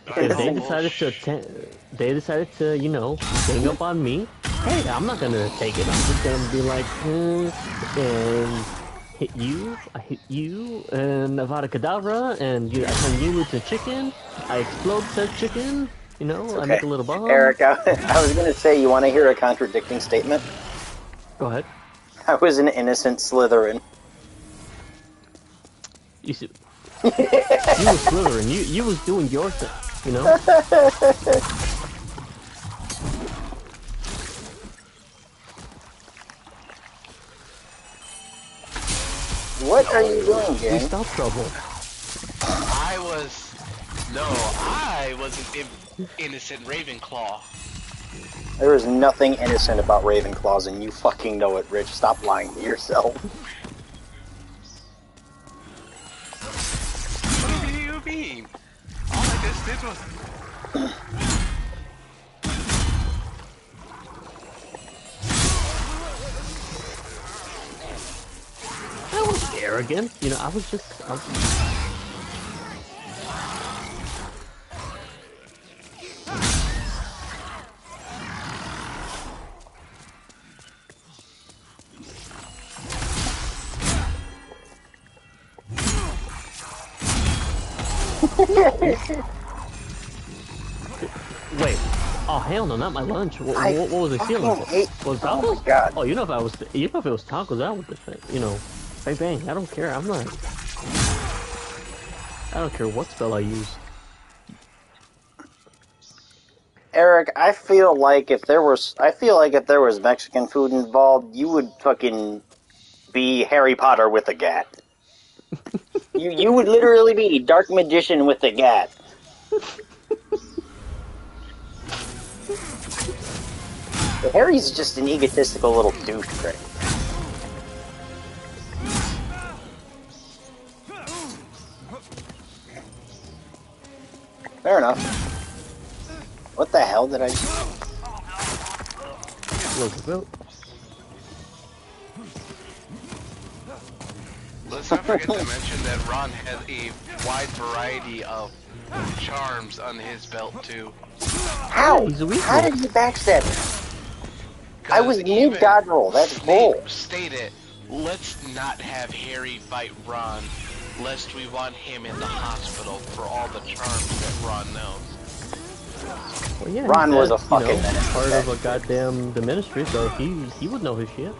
If they decided to, you know, gang up on me, hey, I'm not gonna take it. I'm just gonna be like, and hit you, I hit you, and Avada Kedavra, and I turn you into chicken. I explode said chicken. You It's know, I make okay. a little bomb. Eric, I was going to say, you want to hear a contradicting statement? Go ahead. I was an innocent Slytherin. You see, you was Slytherin. You was doing your thing. You know. What are you doing, We gang? stop trouble. I was an innocent Ravenclaw. There is nothing innocent about Ravenclaws, and you fucking know it, Rich. Stop lying to yourself. What do you mean? All I just did was... I was arrogant. You know, I was just. Wait. Oh hell no, not my lunch. What was I feeling? Was tacos? Oh my god. Oh, you know if it was tacos, I would defend. You know, bang bang. I don't care. I don't care what spell I use. Eric, I feel like if there was Mexican food involved, you would fucking be Harry Potter with a gat. you would literally be Dark Magician with a gat. Harry's just an egotistical little douchebag. Fair enough. What the hell did I do? Look, Let's not forget to mention that Ron has a wide variety of charms on his belt too. How? He's a weak How one. did you backstab me? I was mid dodge roll. That's bull. State it. Let's not have Harry fight Ron, lest we want him in the hospital for all the charms that Ron knows. Well, yeah, Ron was a fucking menace. part of a goddamn the ministry, so he would know his shit.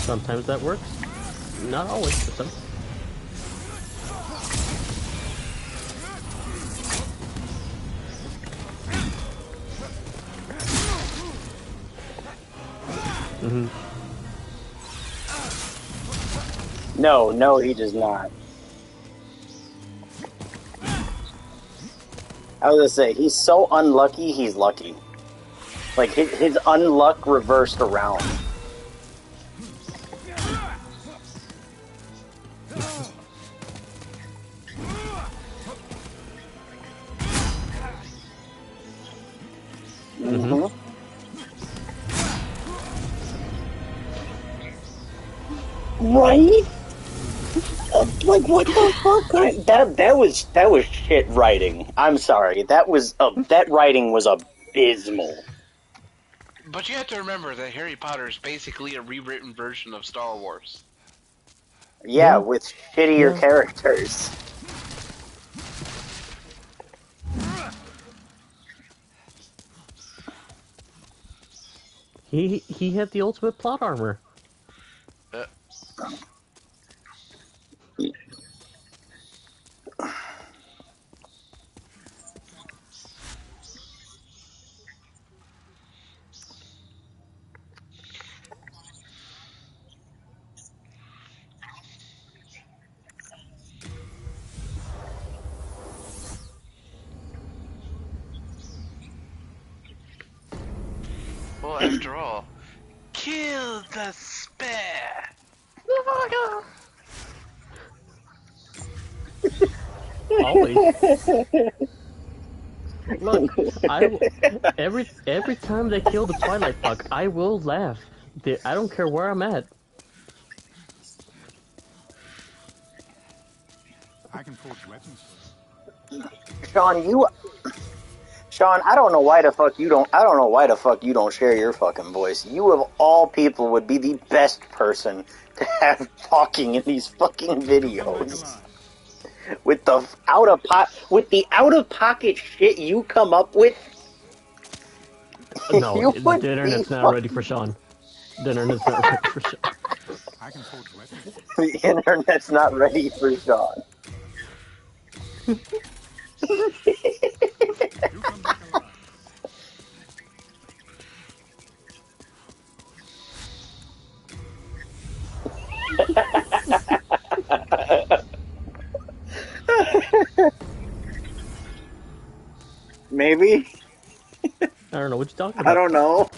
Sometimes that works. Not always, but sometimes. No, he does not. I was gonna say, he's so unlucky, he's lucky. Like, his unluck reversed around. Right? Like, what the fuck? That was shit writing. I'm sorry. That writing was abysmal. But you have to remember that Harry Potter is basically a rewritten version of Star Wars. Yeah, with shittier characters. He had the ultimate plot armor. Well, after all, kill the spare. Oh my god! Always. Look, every time they kill the Twilight Puck, I will laugh. I don't care where I'm at. I can forge weapons for you. Sean, I don't know why the fuck you don't. I don't know why the fuck you don't share your fucking voice. You of all people would be the best person to have talking in these fucking videos. With the out of pocket shit you come up with. No, You the would internet's be not ready for Sean. The internet's not ready for Sean. I can forge weapons for you. The internet's not ready for Sean. You come back alive. Maybe. I don't know what you're talking I about. don't know.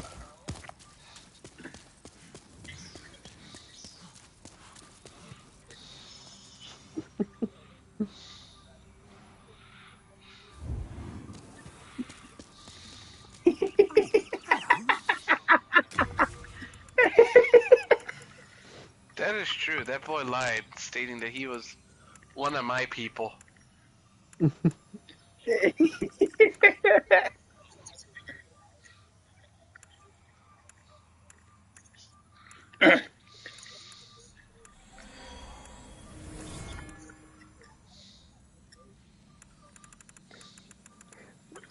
That is true. That boy lied, stating that he was one of my people.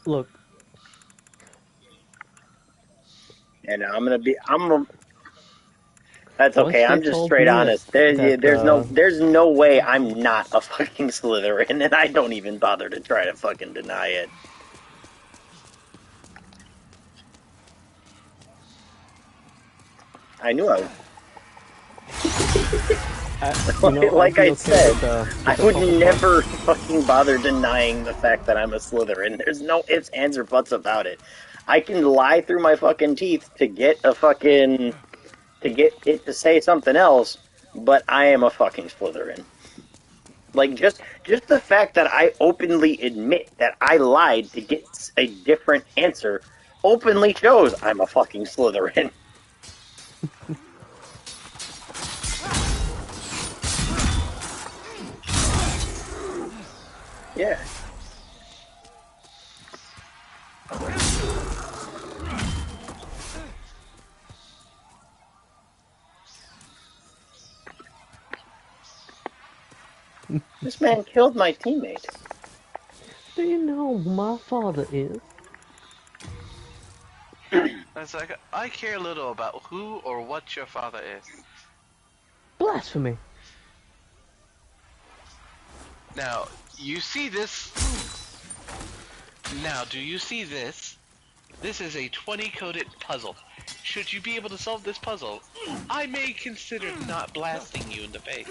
Look, And That's once okay. they I'm just told straight me honest. There's no way I'm not a fucking Slytherin, and I don't even bother to try to fucking deny it. I knew I was. Like I said, I would never fucking bother denying the fact that I'm a Slytherin. There's no ifs, ands, or buts about it. I can lie through my fucking teeth to get it to say something else, but I am a fucking Slytherin. Like, just the fact that I openly admit that I lied to get a different answer openly shows I'm a fucking Slytherin. Yeah. This man killed my teammate. do you know who my father is? It's like, I care little about who or what your father is. Blasphemy. Now, you see this? Now, do you see this? This is a 20-coded puzzle. Should you be able to solve this puzzle, I may consider not blasting you in the face.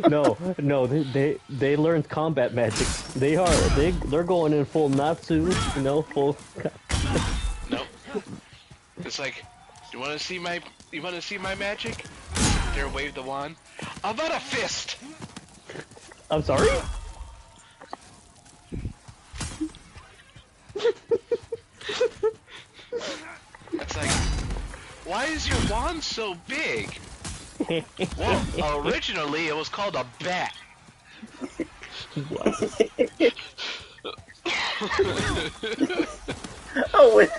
No, they learned combat magic. They're going in full Natsu, full. Nope. It's like, you want to see my magic? There, wave the wand. How about a fist? I'm sorry? It's like, why is your wand so big? Well, originally it was called a bat. Oh, It's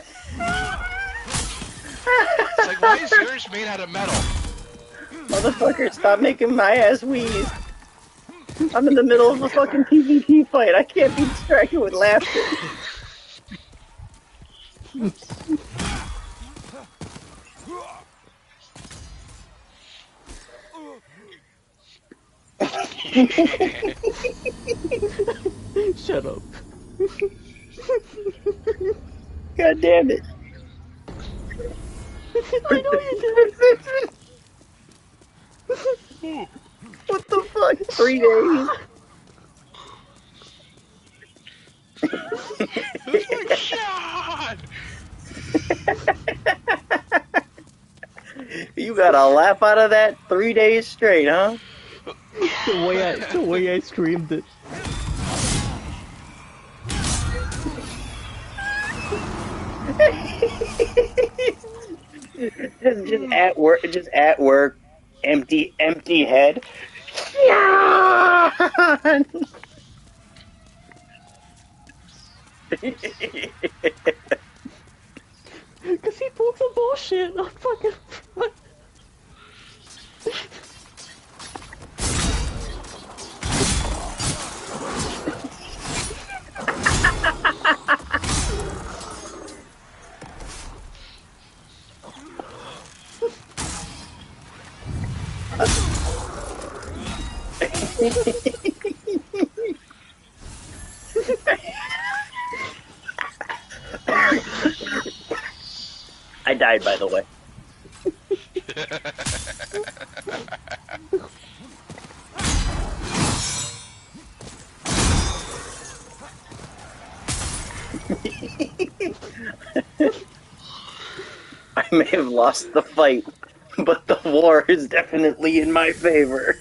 like, why is yours made out of metal? motherfucker, stop making my ass wheeze. I'm in the middle of a fucking PvP fight. I can't be distracted with laughter. Shut up. God damn it. I know you did. fuck? 3 days? Oh my god! You got a laugh out of that 3 days straight, huh? The way I screamed it. Just at work, empty head. Cause he pulled some bullshit. I'm fucking. I died, by the way. I may have lost the fight, but the war is definitely in my favor.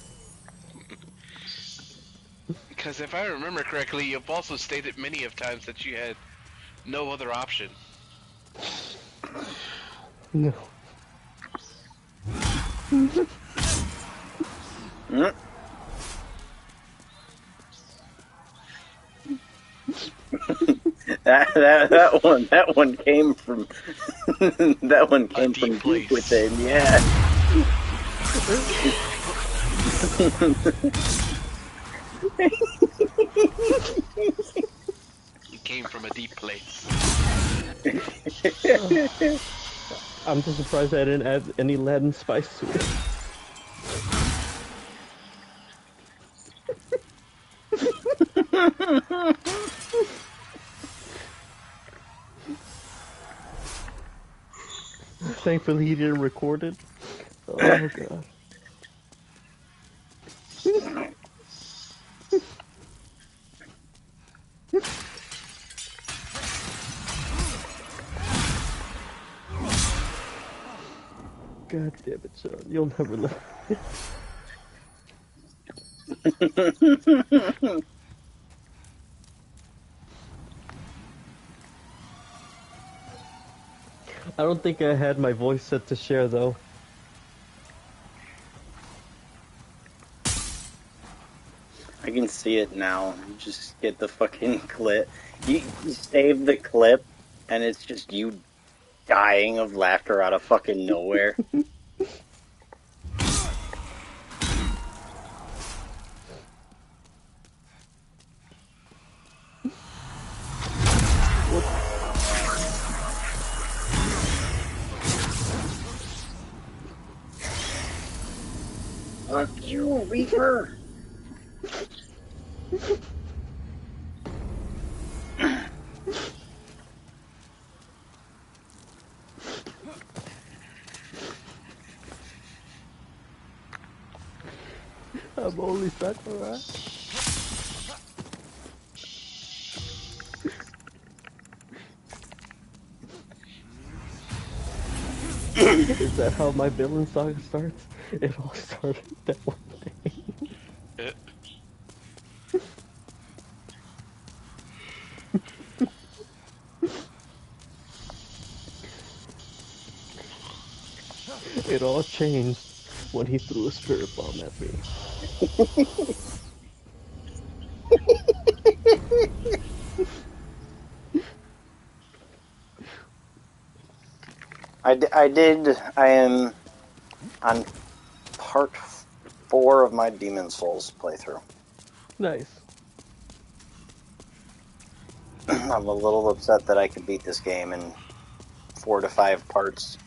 Because if I remember correctly, you've also stated many of times that you had no other option. No. Mm. that one came from that one came from deep place. deep within, yeah. It came from a deep place. I'm just surprised I didn't add any Latin spice to it. Thankfully he didn't record it. Oh god. God damn it, Sean. You'll never live. I don't think I had my voice set to share though. I can see it now. You just get the fucking clip. You save the clip, and it's just you dying of laughter out of fucking nowhere. Fuck you, Reaper! I'm only Sakurai. Is that how my villain saga starts? It all started that one day. It all changed when he threw a spirit bomb at me. I am on part 4 of my Demon Souls playthrough. Nice. I'm a little upset that I could beat this game in 4 to 5 parts,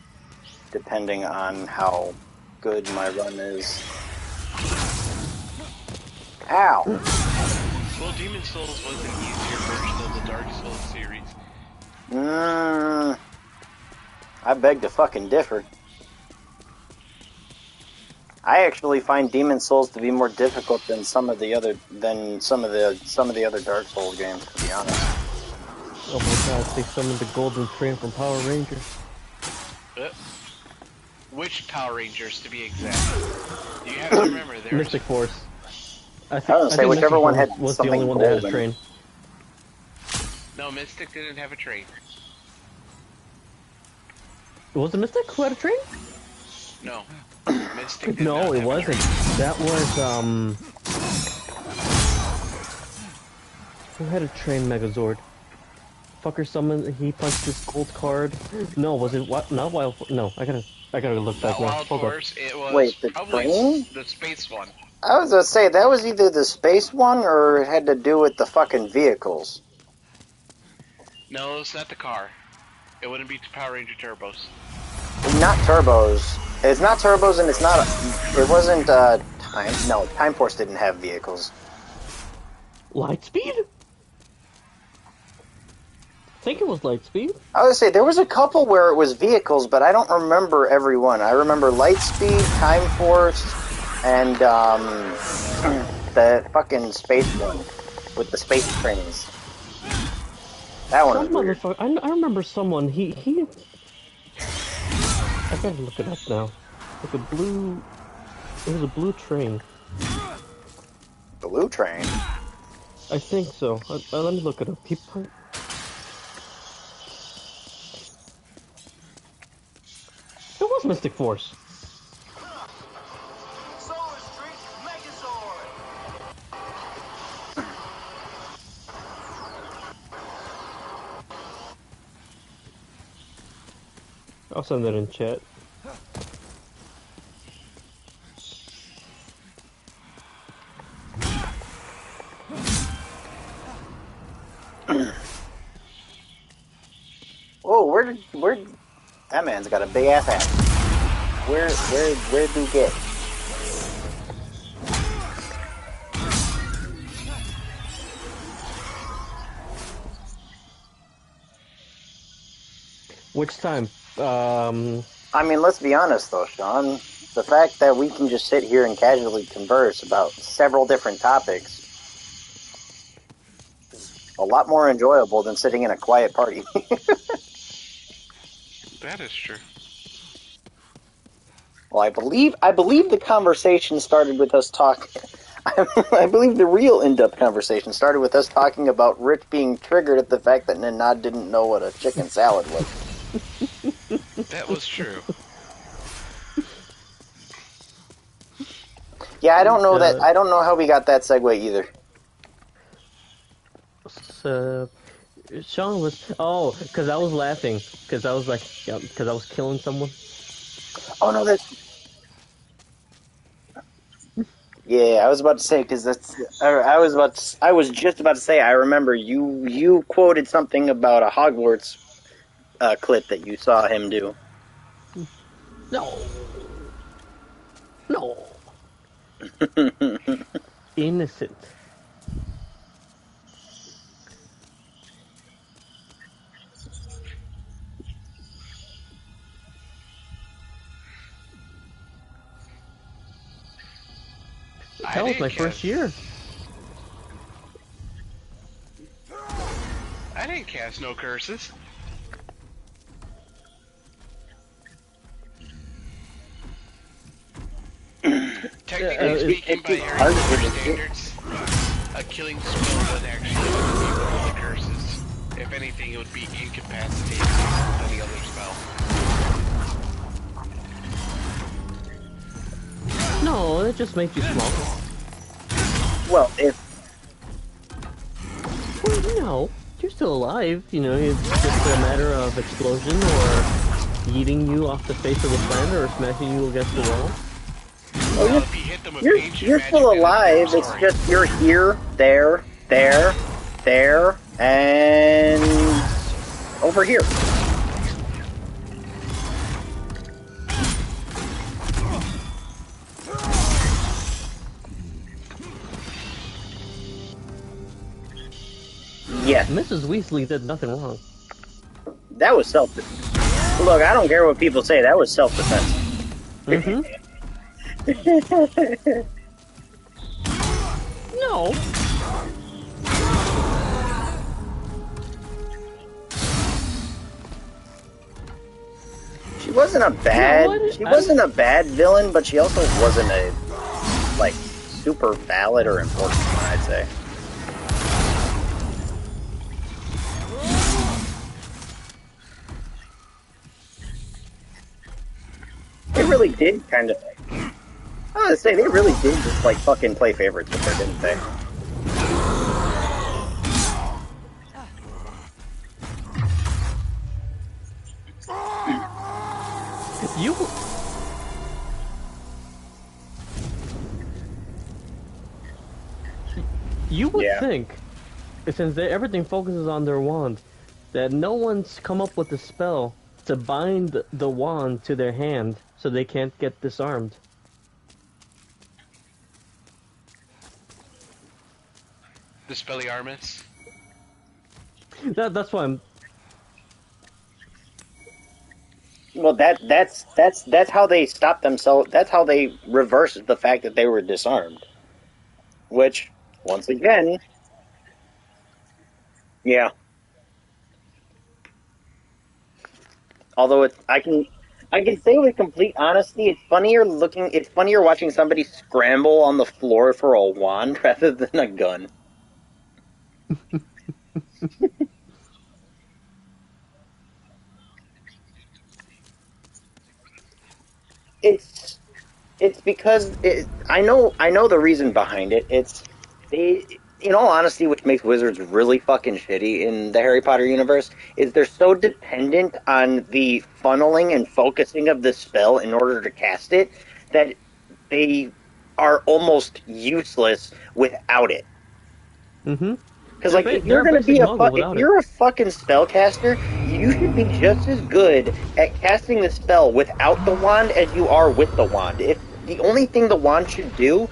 depending on how good my run is. Ow! Well, Demon Souls was an easier version of the Dark Souls series. I beg to fucking differ. I actually find Demon Souls to be more difficult than some of the other Dark Souls games, to be honest. Oh my god, they summoned the Golden Train from Power Rangers. Which Power Rangers, to be exact? You have to remember, there's... Mystic Force. I was gonna say, whichever one had was the something only one that had a golden. train. No, Mystic didn't have a train. Was it Mystic who had a train? No. Mystic did No, not it have a wasn't. train. That was, who had a train Megazord? Fucker summoned, he punched his gold card. No, was it what? Not Wild Force. No, I gotta look back Not now. Wild Hold up. Force, it was Wait, the probably train? the space one. I was gonna say, that was either the space one or it had to do with the fucking vehicles. No, it's not the car. It wouldn't be Power Ranger Turbos. Not turbos. It's not turbos, and it's not. It wasn't time. No, Time Force didn't have vehicles. Lightspeed? I think it was Lightspeed. I would say there was a couple where it was vehicles, but I don't remember every one. I remember Lightspeed, Time Force, and the fucking space one with the space trains. That one was Some weird. motherfucker. I remember someone. He. I gotta look it up now. Like a blue. It was a blue train. Blue Train. I think so. Let me look it up. It was Mystic Force. Solar Street Megazord! I'll send that in chat. Whoa, where that man's got a big ass hat. Where do you get? Which time? I mean, let's be honest though, Sean. The fact that we can just sit here and casually converse about several different topics is a lot more enjoyable than sitting in a quiet party. That is true. Well, I believe the conversation started with us talking. I believe the real in-depth conversation started with us talking about Rick being triggered at the fact that Nanad didn't know what a chicken salad was. That was true. Yeah, I don't know that. I don't know how we got that segue either. Sean was because I was laughing because I was like because I was killing someone. Oh no, that's. Yeah, I was about to say because that's. I was just about to say. I remember you quoted something about a Hogwarts clip that you saw him do. No. Innocent. That was my first year. I didn't cast no curses. Technically speaking, by Harry Potter standards, a killing spell doesn't actually be one of the curses. If anything, it would be incapacitated with any other spell. No, it just makes you smaller. Well, Well, no, you're still alive. You know, it's just a matter of explosion or eating you off the face of the planet or smashing you against the wall. Well, if you hit them with ancient you're magic, still then alive. it's It's just you're here, there, and over here. Yes, Mrs. Weasley did nothing wrong. that was self-defense. Look, I don't care what people say. That was self-defense. Mm-hmm. No. She wasn't a bad. She wasn't a bad villain, but she also wasn't a like super valid or important one, I'd say. They really did kind of. I was gonna say they really did just like fucking play favorites with her, didn't they? You would think, since everything focuses on their wand, that no one's come up with a spell to bind the wand to their hand so they can't get disarmed. The Spelliarmus? That's why I'm... Well, that's how they stopped themselves. That's how they reversed the fact that they were disarmed. Which, once again, yeah. Although I can say with complete honesty, it's funnier watching somebody scramble on the floor for a wand rather than a gun. It's because I know the reason behind it. In all honesty, which makes Wizards really fucking shitty in the Harry Potter universe, is they're so dependent on the funneling and focusing of the spell in order to cast it that they are almost useless without it. Mm-hmm. Because like, if you're a fucking spellcaster, you should be just as good at casting the spell without the wand as you are with the wand. If the only thing the wand should do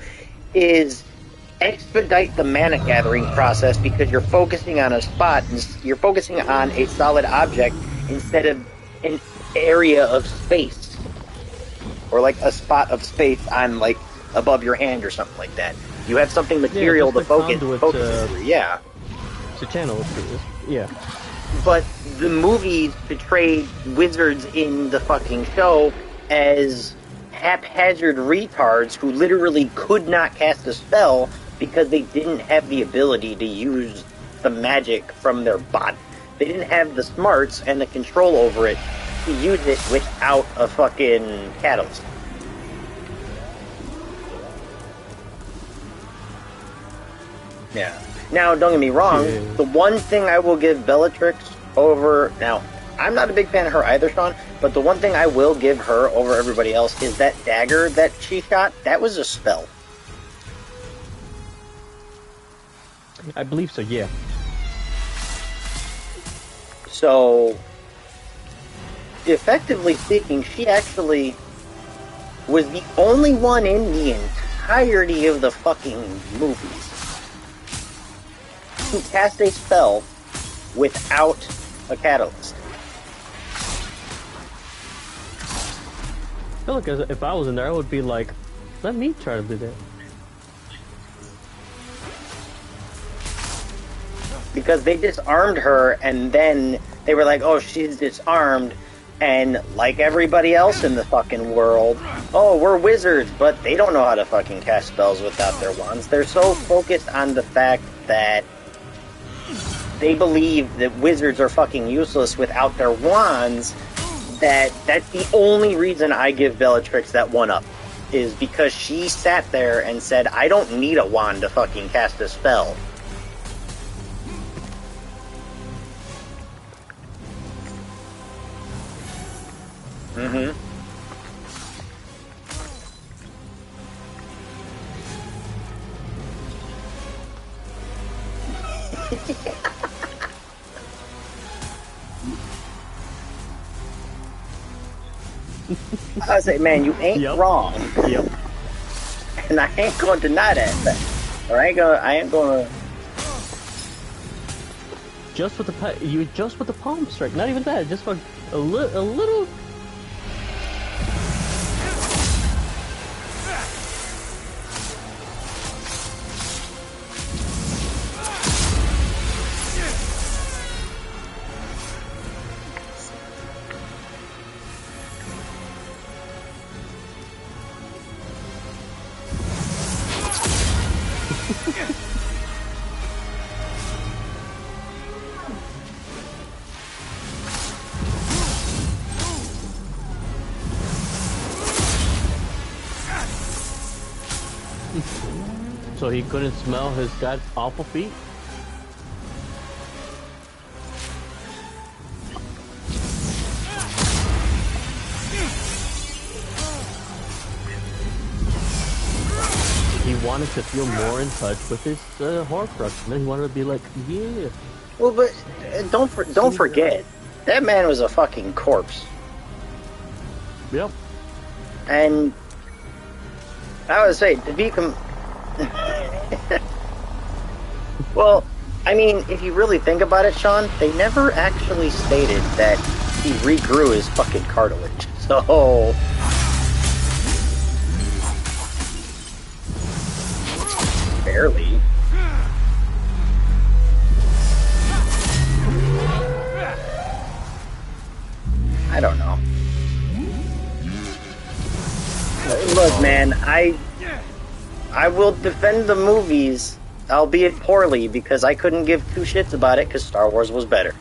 is expedite the mana gathering process because you're focusing on a spot, you're focusing on a solid object instead of an area of space. Or like a spot of space on like above your hand or something like that. You have something material to focus through, yeah. To channel, yeah. But the movies portrayed wizards in the fucking show as haphazard retards who literally could not cast a spell because they didn't have the ability to use the magic from their body. They didn't have the smarts and the control over it to use it without a fucking catalyst. Yeah. Now, don't get me wrong, the one thing I will give Bellatrix over... Now, I'm not a big fan of her either, Sean, but the one thing I will give her over everybody else is that dagger that she shot, that was a spell. I believe so, yeah. So, effectively speaking, she actually was the only one in the entirety of the fucking movies who cast a spell without a catalyst. I feel like if I was in there, I would be like, let me try to do that. Because they disarmed her, and then they were like, oh, she's disarmed, and like everybody else in the fucking world, oh, we're wizards, but they don't know how to fucking cast spells without their wands. They're so focused on the fact that they believe that wizards are fucking useless without their wands, that's the only reason I give Bellatrix that one up, is because she sat there and said, I don't need a wand to fucking cast a spell. Mm-hmm. I say, man, you ain't wrong. Yep. And I ain't going to deny that. Or I ain't gonna. Just with the palm strike. Not even that. Just for a little. So he couldn't smell his god's awful feet? He wanted to feel more in touch with his Horcrux, and then he wanted to be like, yeah. Well, but don't forget, that man was a fucking corpse. Yep. And I would say to be well, I mean, if you really think about it, Sean, they never actually stated that he regrew his fucking cartilage. So barely. I don't know. Look, man, I will defend the movies, albeit poorly, because I couldn't give two shits about it because Star Wars was better.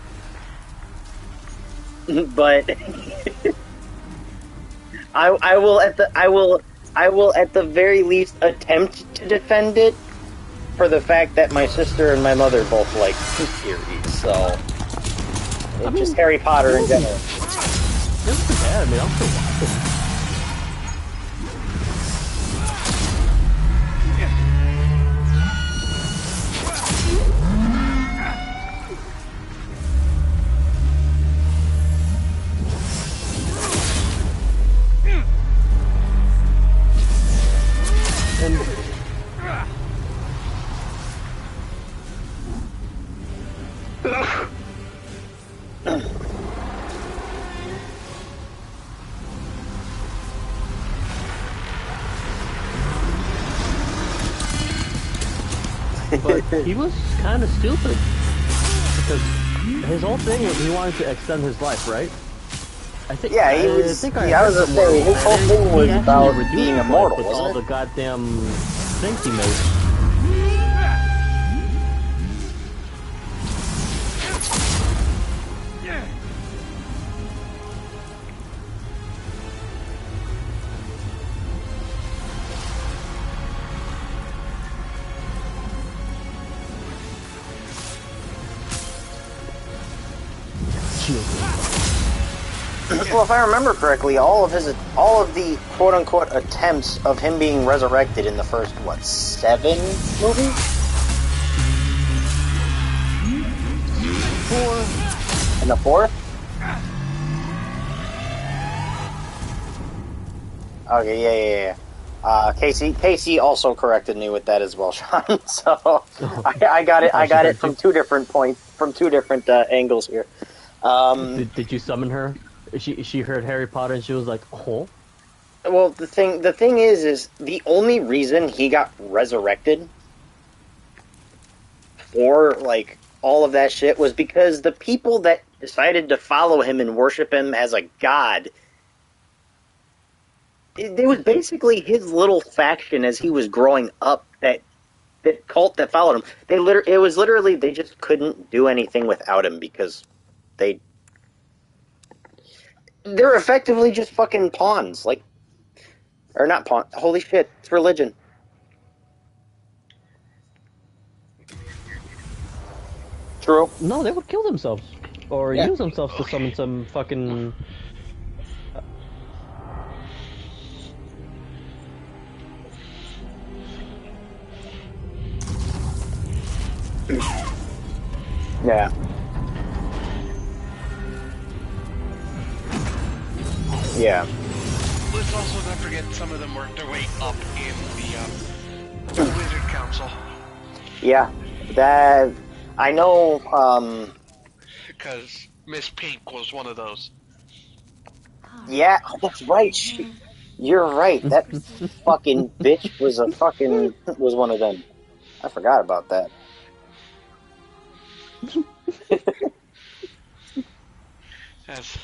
But I will at the very least attempt to defend it for the fact that my sister and my mother both like the series, so just Harry Potter in general. It wasn't bad. I mean, I'm still watching. But he was kind of stupid because his whole thing was he wanted to extend his life, right? I think. Yeah, he was. I was gonna say his whole thing was about being immortal, with all the goddamn things he made. Well, if I remember correctly, all of the quote-unquote attempts of him being resurrected in the first, 7 movies? 4. In the 4th? Okay, yeah. Casey also corrected me with that as well, Sean. So I got it from 2 different points, from 2 different angles here. Did you summon her? She heard Harry Potter and she was like, oh. Well, the thing is the only reason he got resurrected for like all of that shit was because the people that decided to follow him and worship him as a god, it was basically his little faction as he was growing up, that cult that followed him. It was literally they just couldn't do anything without him because they're effectively just fucking pawns, like, or not pawns. Holy shit, it's religion. True. No, they would kill themselves or use themselves to summon some fucking. Yeah. Yeah. Let's also not forget some of them worked their way up in the Wizard Council. Yeah, that I know. Because Miss Pink was one of those. Yeah, that's right. You're right. That fucking bitch was one of them. I forgot about that. Yes.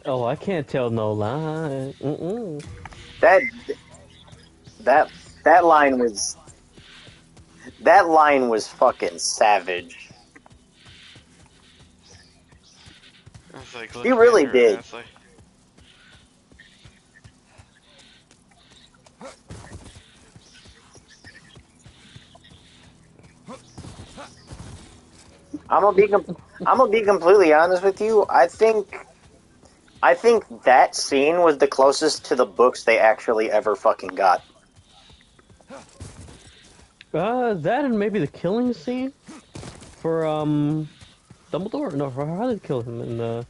Oh, I can't tell no lie. Mm-mm. That that that line was fucking savage. I was like He looking at really her, and I did. was like, I'm gonna be completely honest with you. I think that scene was the closest to the books they actually ever fucking got. That and maybe the killing scene for Dumbledore. No, for how did they kill him in the?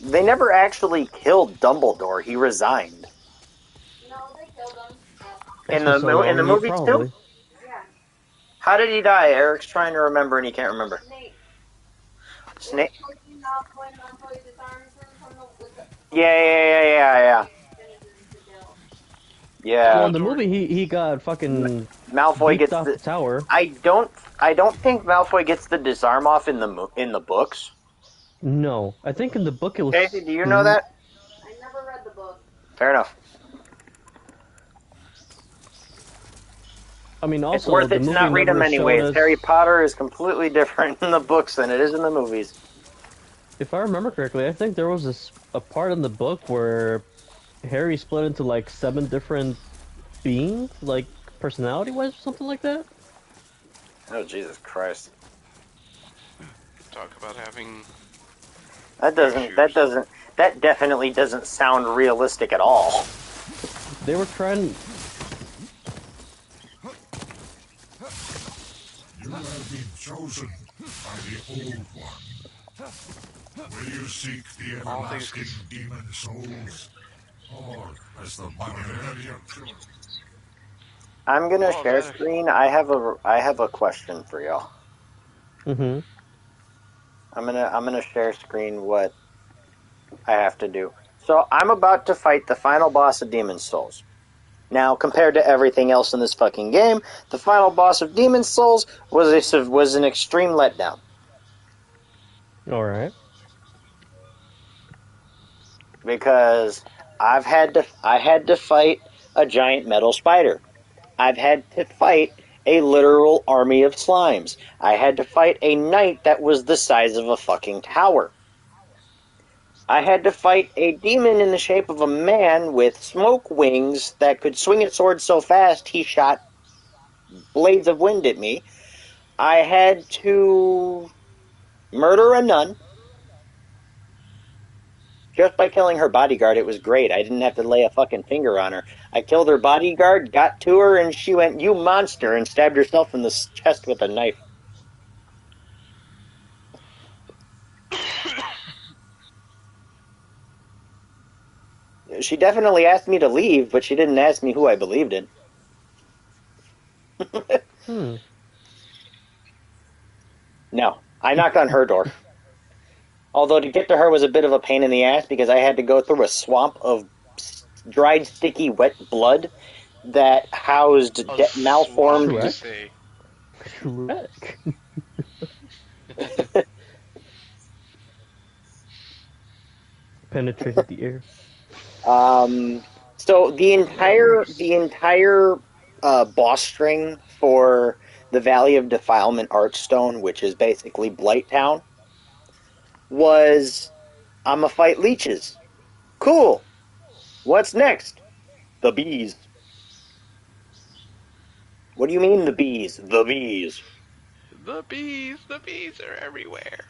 They never actually killed Dumbledore. He resigned. No, they killed him. In For so the long, movies probably. too? Yeah. How did he die? Eric's trying to remember and he can't remember. Snape? Yeah. Yeah. Well, in the movie, he got fucking Malfoy beeped gets off the tower. I don't think Malfoy gets the disarm off in the books. No, I think in the book it was. Casey, do you know that? I never read the book. Fair enough. I mean, also It's worth the it to movie not read them never showed anyways. us- Harry Potter is completely different in the books than it is in the movies. If I remember correctly, I think there was a part in the book where Harry split into like 7 different beings, like personality-wise, or something like that. Oh, Jesus Christ. talk about having. That definitely doesn't sound realistic at all. They were trying. You have been chosen by the Old One. Will you seek the everlasting demon souls? Or as the Barbarian children? I'm gonna Oh, share that- screen. I have a question for y'all. Mm-hmm. I'm gonna share screen what I have to do. So I'm about to fight the final boss of Demon Souls. Now, compared to everything else in this fucking game, the final boss of Demon Souls was an extreme letdown. All right. Because I had to fight a giant metal spider. I've had to fight a literal army of slimes. I had to fight a knight that was the size of a fucking tower. I had to fight a demon in the shape of a man with smoke wings that could swing its sword so fast he shot blades of wind at me. I had to murder a nun. Just by killing her bodyguard, it was great. I didn't have to lay a fucking finger on her. I killed her bodyguard, got to her, and she went, "You monster," and stabbed herself in the chest with a knife. She definitely asked me to leave, but she didn't ask me who I believed in. No, I knocked on her door. Although to get to her was a bit of a pain in the ass because I had to go through a swamp of dried, sticky, wet blood that housed malformed. Swamp, you say. Shrek. Penetrated the air. So the entire boss string for the Valley of Defilement Archstone, which is basically Blighttown, was I'ma fight leeches. Cool. What's next? The bees. What do you mean the bees? The bees. The bees are everywhere.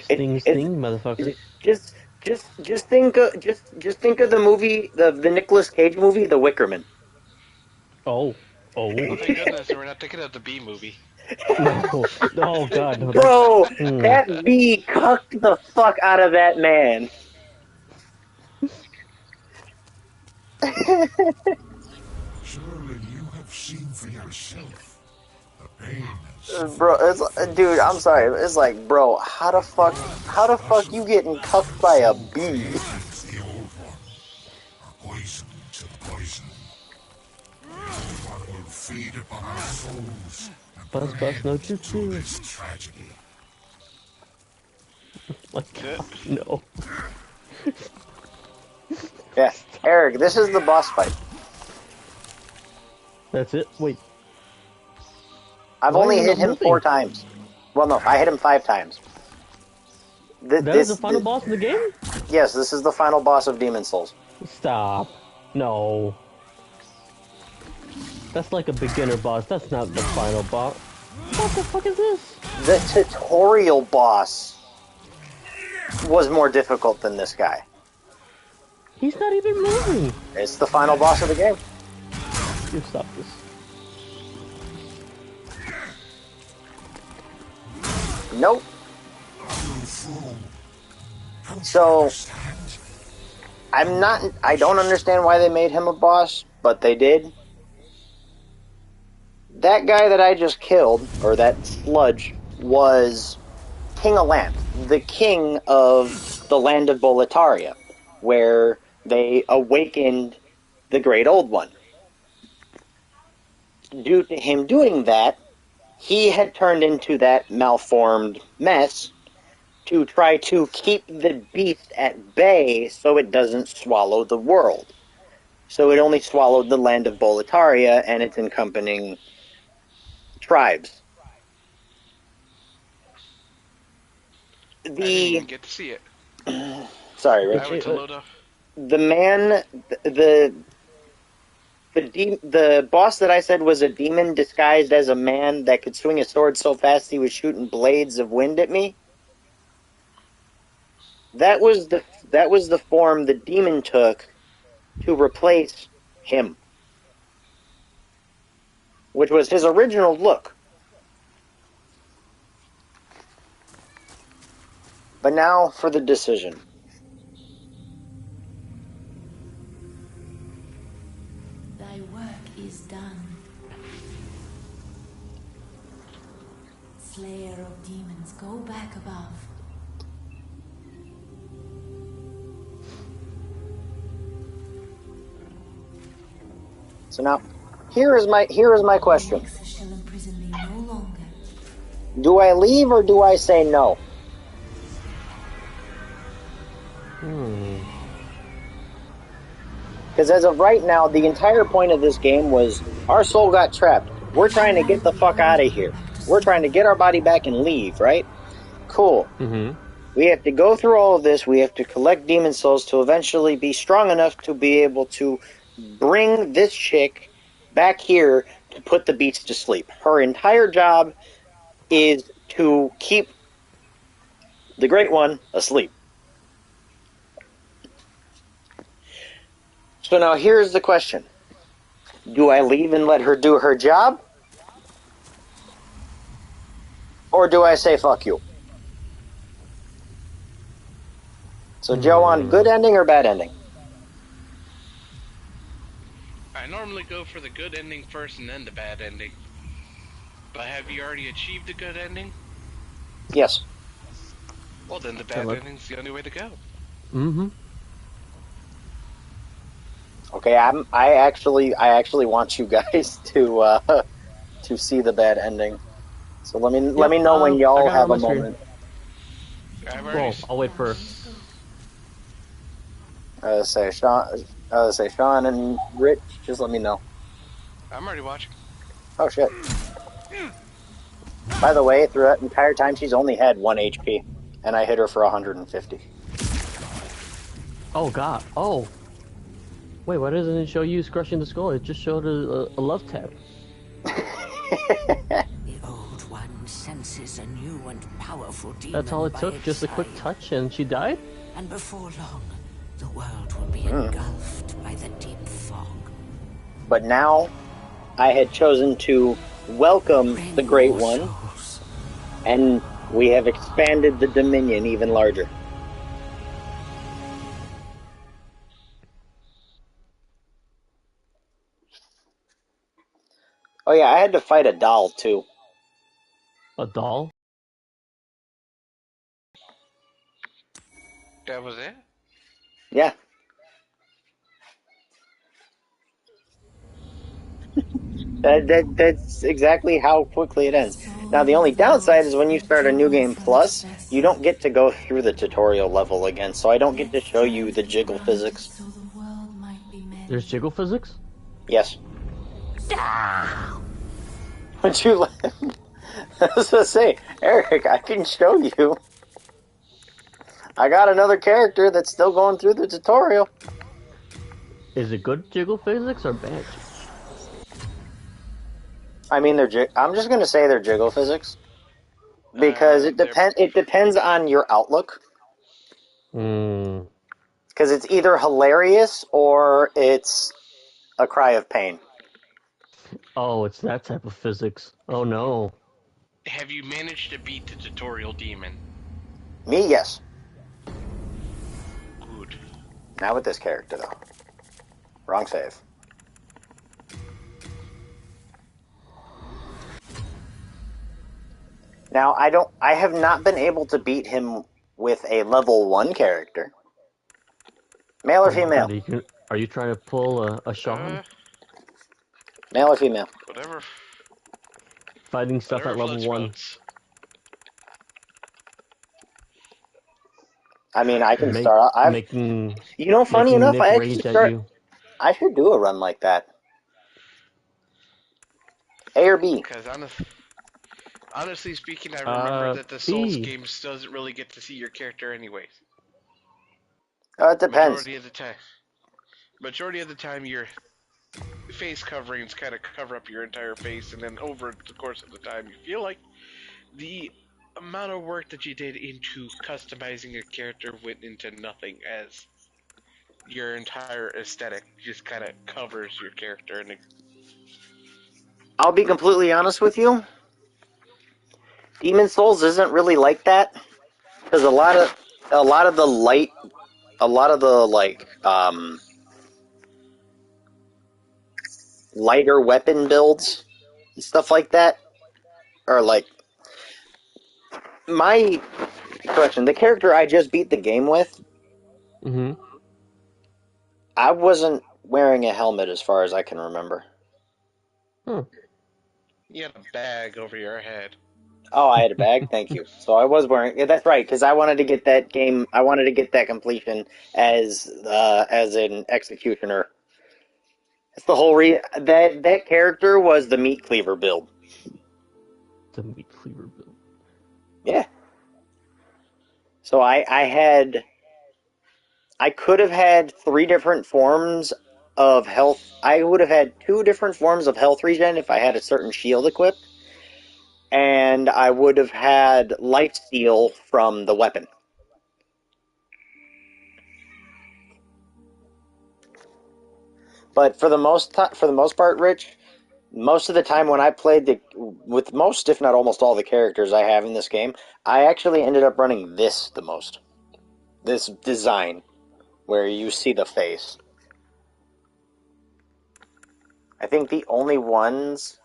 Sting, motherfucker. Just think of the movie, the Nicolas Cage movie, The Wicker Man. Oh. Oh, thank goodness, we're not thinking of the bee movie. No. Oh god. No, Bro, that bee cucked the fuck out of that man. Surely you have seen for yourself the pain Bro, dude, I'm sorry. It's like, bro, how the fuck you getting cucked by a bee? the Old One are poison to the poison. The Old One will feed upon our souls and Buzz, put an no end to choo-choo. this tragedy. My God, no. Yeah, Eric, this is the boss fight. That's it? Wait. I've Why only is it hit not him 4 moving? times. Well, no, I hit him 5 times. That is the final boss of the game? Yes, this is the final boss of Demon Souls. Stop. No. That's like a beginner boss. That's not the final boss. What the fuck is this? The tutorial boss was more difficult than this guy. He's not even moving. It's the final boss of the game. You stop this. Nope. So, I don't understand why they made him a boss, but they did. That guy that I just killed, or that sludge, was King Alanth, the king of the land of Boletaria, where they awakened the Great Old One. Due to him doing that, he had turned into that malformed mess to try to keep the beast at bay so it doesn't swallow the world. So it only swallowed the land of Boletaria and its encompassing tribes. I didn't even get to see it. Sorry, Rich. I went to load up. The man, the boss that I said was a demon disguised as a man that could swing a sword so fast he was shooting blades of wind at me. That was the form the demon took to replace him, which was his original look. But now for the decision. Thy work is done. Slayer of demons, go back above. So now, here is my question. Nexus shall imprison thee no longer. Do I leave or do I say no? Because as of right now, the entire point of this game was our soul got trapped. We're trying to get the fuck out of here. We're trying to get our body back and leave, right? Cool. Mm-hmm. We have to go through all of this. We have to collect demon souls to eventually be strong enough to be able to bring this chick back here to put the beast to sleep. Her entire job is to keep the Great One asleep. So now here's the question. Do I leave and let her do her job? Or do I say fuck you? So Joe, on good ending or bad ending? I normally go for the good ending first and then the bad ending. But have you already achieved the good ending? Yes. Well, then the bad ending's the only way to go. Mm-hmm. Okay, I actually want you guys to see the bad ending. So let me know when y'all have a moment. Well, I'll wait for. Say Sean and Rich. Just let me know. I'm already watching. Oh shit! By the way, through that entire time, she's only had 1 HP, and I hit her for 150. Oh god! Oh. Wait, why doesn't it show you crushing the skull? It just showed a love tap. The old one senses a new and powerful demon. That's all it by took? its Just a quick side. touch and she died? And before long, the world will be engulfed by the deep fog. But now, I had chosen to welcome the Great One, and we have expanded the Dominion even larger. Oh yeah, I had to fight a doll too. A doll? That was it? Yeah. That's exactly how quickly it ends. Now, the only downside is when you start a New Game Plus, you don't get to go through the tutorial level again, so I don't get to show you the jiggle physics. There's jiggle physics? Yes. Would you let... I was gonna say, Eric, I can show you. I got another character that's still going through the tutorial. Is it good jiggle physics or bad? I mean, I'm just gonna say they're jiggle physics because it depends on your outlook. Hmm. Because it's either hilarious or it's a cry of pain. Oh, it's that type of physics. Oh no. Have you managed to beat the tutorial demon? Me, yes. Good. Not with this character, though. Wrong save. Now, I have not been able to beat him with a level 1 character. Male or female? Are you trying to pull a Sean? Male or female? Whatever. Fighting stuff Whatever at level 1. Boats. I mean, I can start. Funny enough, Nick I rage actually at you. I should do a run like that. A or B? Because honestly speaking, I remember that the Souls games doesn't really get to see your character anyways. It depends. Majority of the time, your face coverings kind of cover up your entire face, and then over the course of the time, you feel like the amount of work that you did into customizing a character went into nothing, as your entire aesthetic just kind of covers your character. And I'll be completely honest with you. Demon's Souls isn't really like that, because a lot of the lighter weapon builds and stuff like that are like my question. The character I just beat the game with, I wasn't wearing a helmet as far as I can remember. You had a bag over your head. Oh, I had a bag? Thank you. So I was wearing... Yeah, that's right, because I wanted to get that game... I wanted to get that completion as an executioner. That's the whole that character was the meat cleaver build. The meat cleaver build. Yeah. So I could have had 3 different forms of health. I would have had 2 different forms of health regen if I had a certain shield equipped. And I would have had lifesteal from the weapon. But for the most part, Rich, most of the time when I played with most, if not almost all the characters I have in this game, I actually ended up running this the most. This design, where you see the face. I think the only ones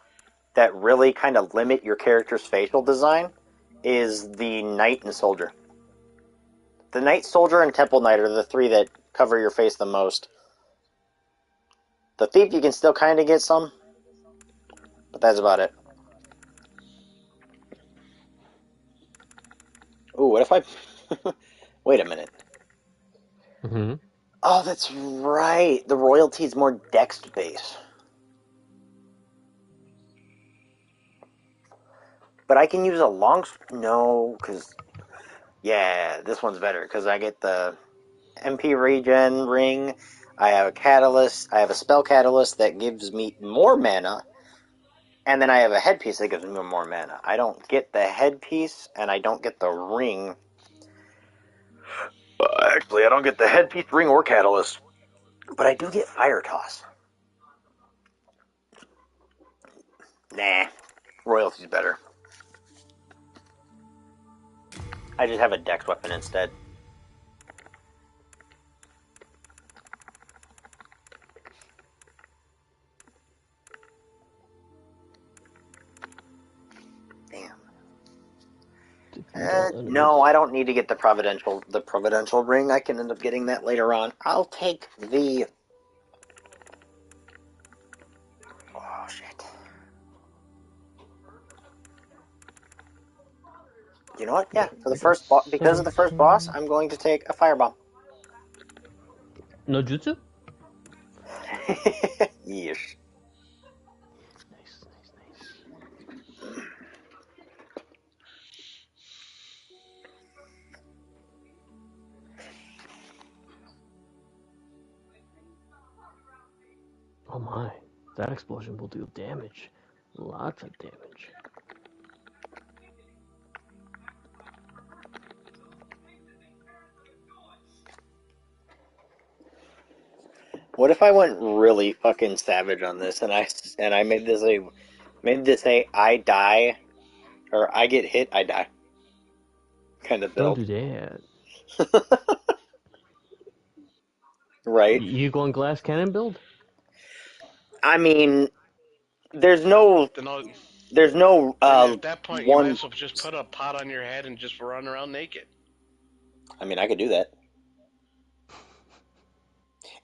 that really kind of limit your character's facial design is the Knight and Soldier. The Knight, Soldier, and Temple Knight are the 3 that cover your face the most. The Thief, you can still kind of get some, but that's about it. Ooh, what if I... Wait a minute. Oh, that's right. The royalty's more dex-based. But I can use a long... No, because... Yeah, this one's better, because I get the MP regen ring, I have a catalyst, I have a spell catalyst that gives me more mana, and then I have a headpiece that gives me more mana. I don't get the headpiece, and I don't get the ring. Actually, I don't get the headpiece, ring, or catalyst. But I do get Fire Toss. Nah, royalty's better. I just have a dex weapon instead. Damn. No, I don't need to get the providential ring. I can end up getting that later on. I'll take the... Oh, shit. You know what? Yeah, for the first because of the first boss, I'm going to take a firebomb. No jutsu? Yes. Nice. Oh my, that explosion will do damage. Lots of damage. What if I went really fucking savage on this and I made this a I die or I get hit, I die kind of Don't build. do that. Right? You going glass cannon build? I mean, there's no Then at that point, you might one. as well just put a pot on your head and just run around naked. I mean, I could do that.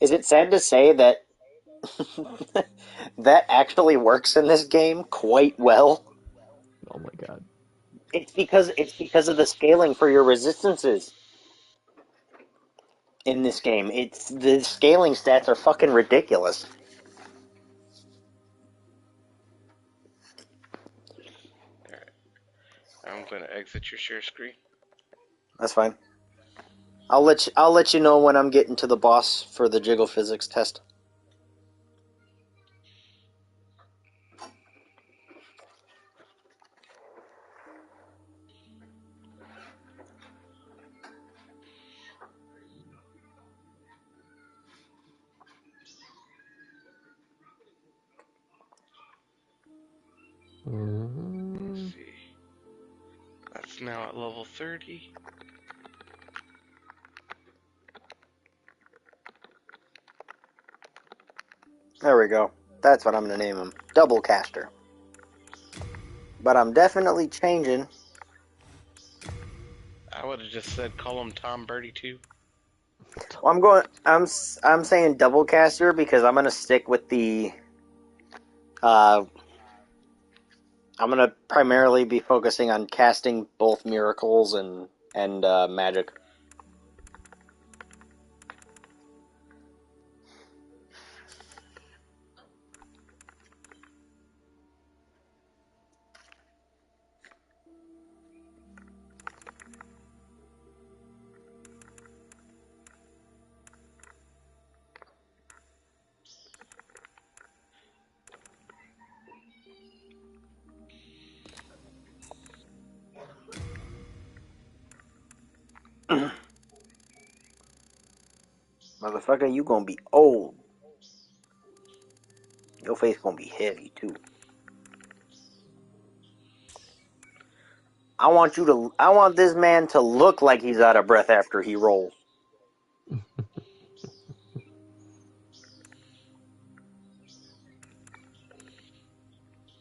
Is it sad to say that that actually works in this game quite well? Oh my god. It's because of the scaling for your resistances in this game. It's the scaling stats are fucking ridiculous. Alright. I'm going to exit your share screen. That's fine. I'll let you know when I'm getting to the boss for the jiggle physics test. Let's see. That's now at level 30. There we go. That's what I'm going to name him. Double Caster. But I'm definitely changing. I would have just said call him Tom Birdie too. Well, I'm saying Double Caster because I'm going to stick with the I'm going to primarily be focusing on casting both miracles and magic. Motherfucker, you gonna be old. Your face gonna be heavy too. I want this man to look like he's out of breath after he rolls.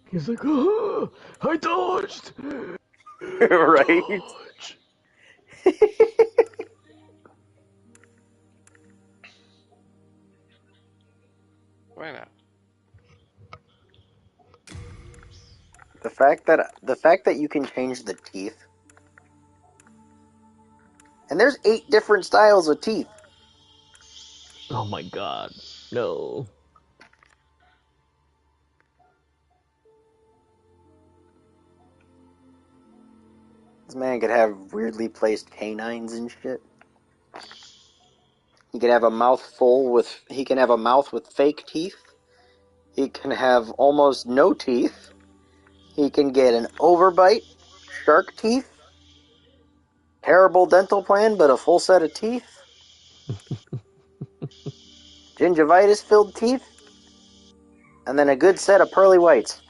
He's like, oh, I dodged. Right? Dodge. Why not? The fact that you can change the teeth, and there's 8 different styles of teeth. Oh my god. No. This man could have weirdly placed canines and shit. He can have a mouth with fake teeth. He can have almost no teeth. He can get an overbite, shark teeth, terrible dental plan but a full set of teeth, gingivitis filled teeth, and then a good set of pearly whites.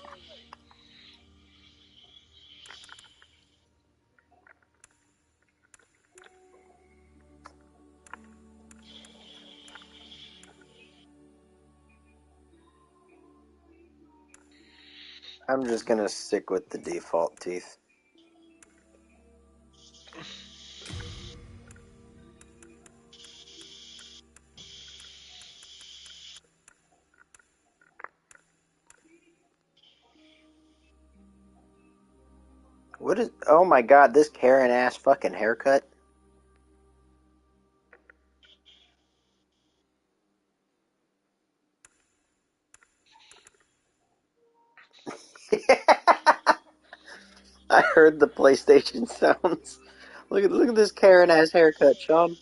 I'm just gonna stick with the default teeth. What is? Oh my god, this Karen ass fucking haircut. I heard the PlayStation sounds. Look at this Karen ass haircut, Sean.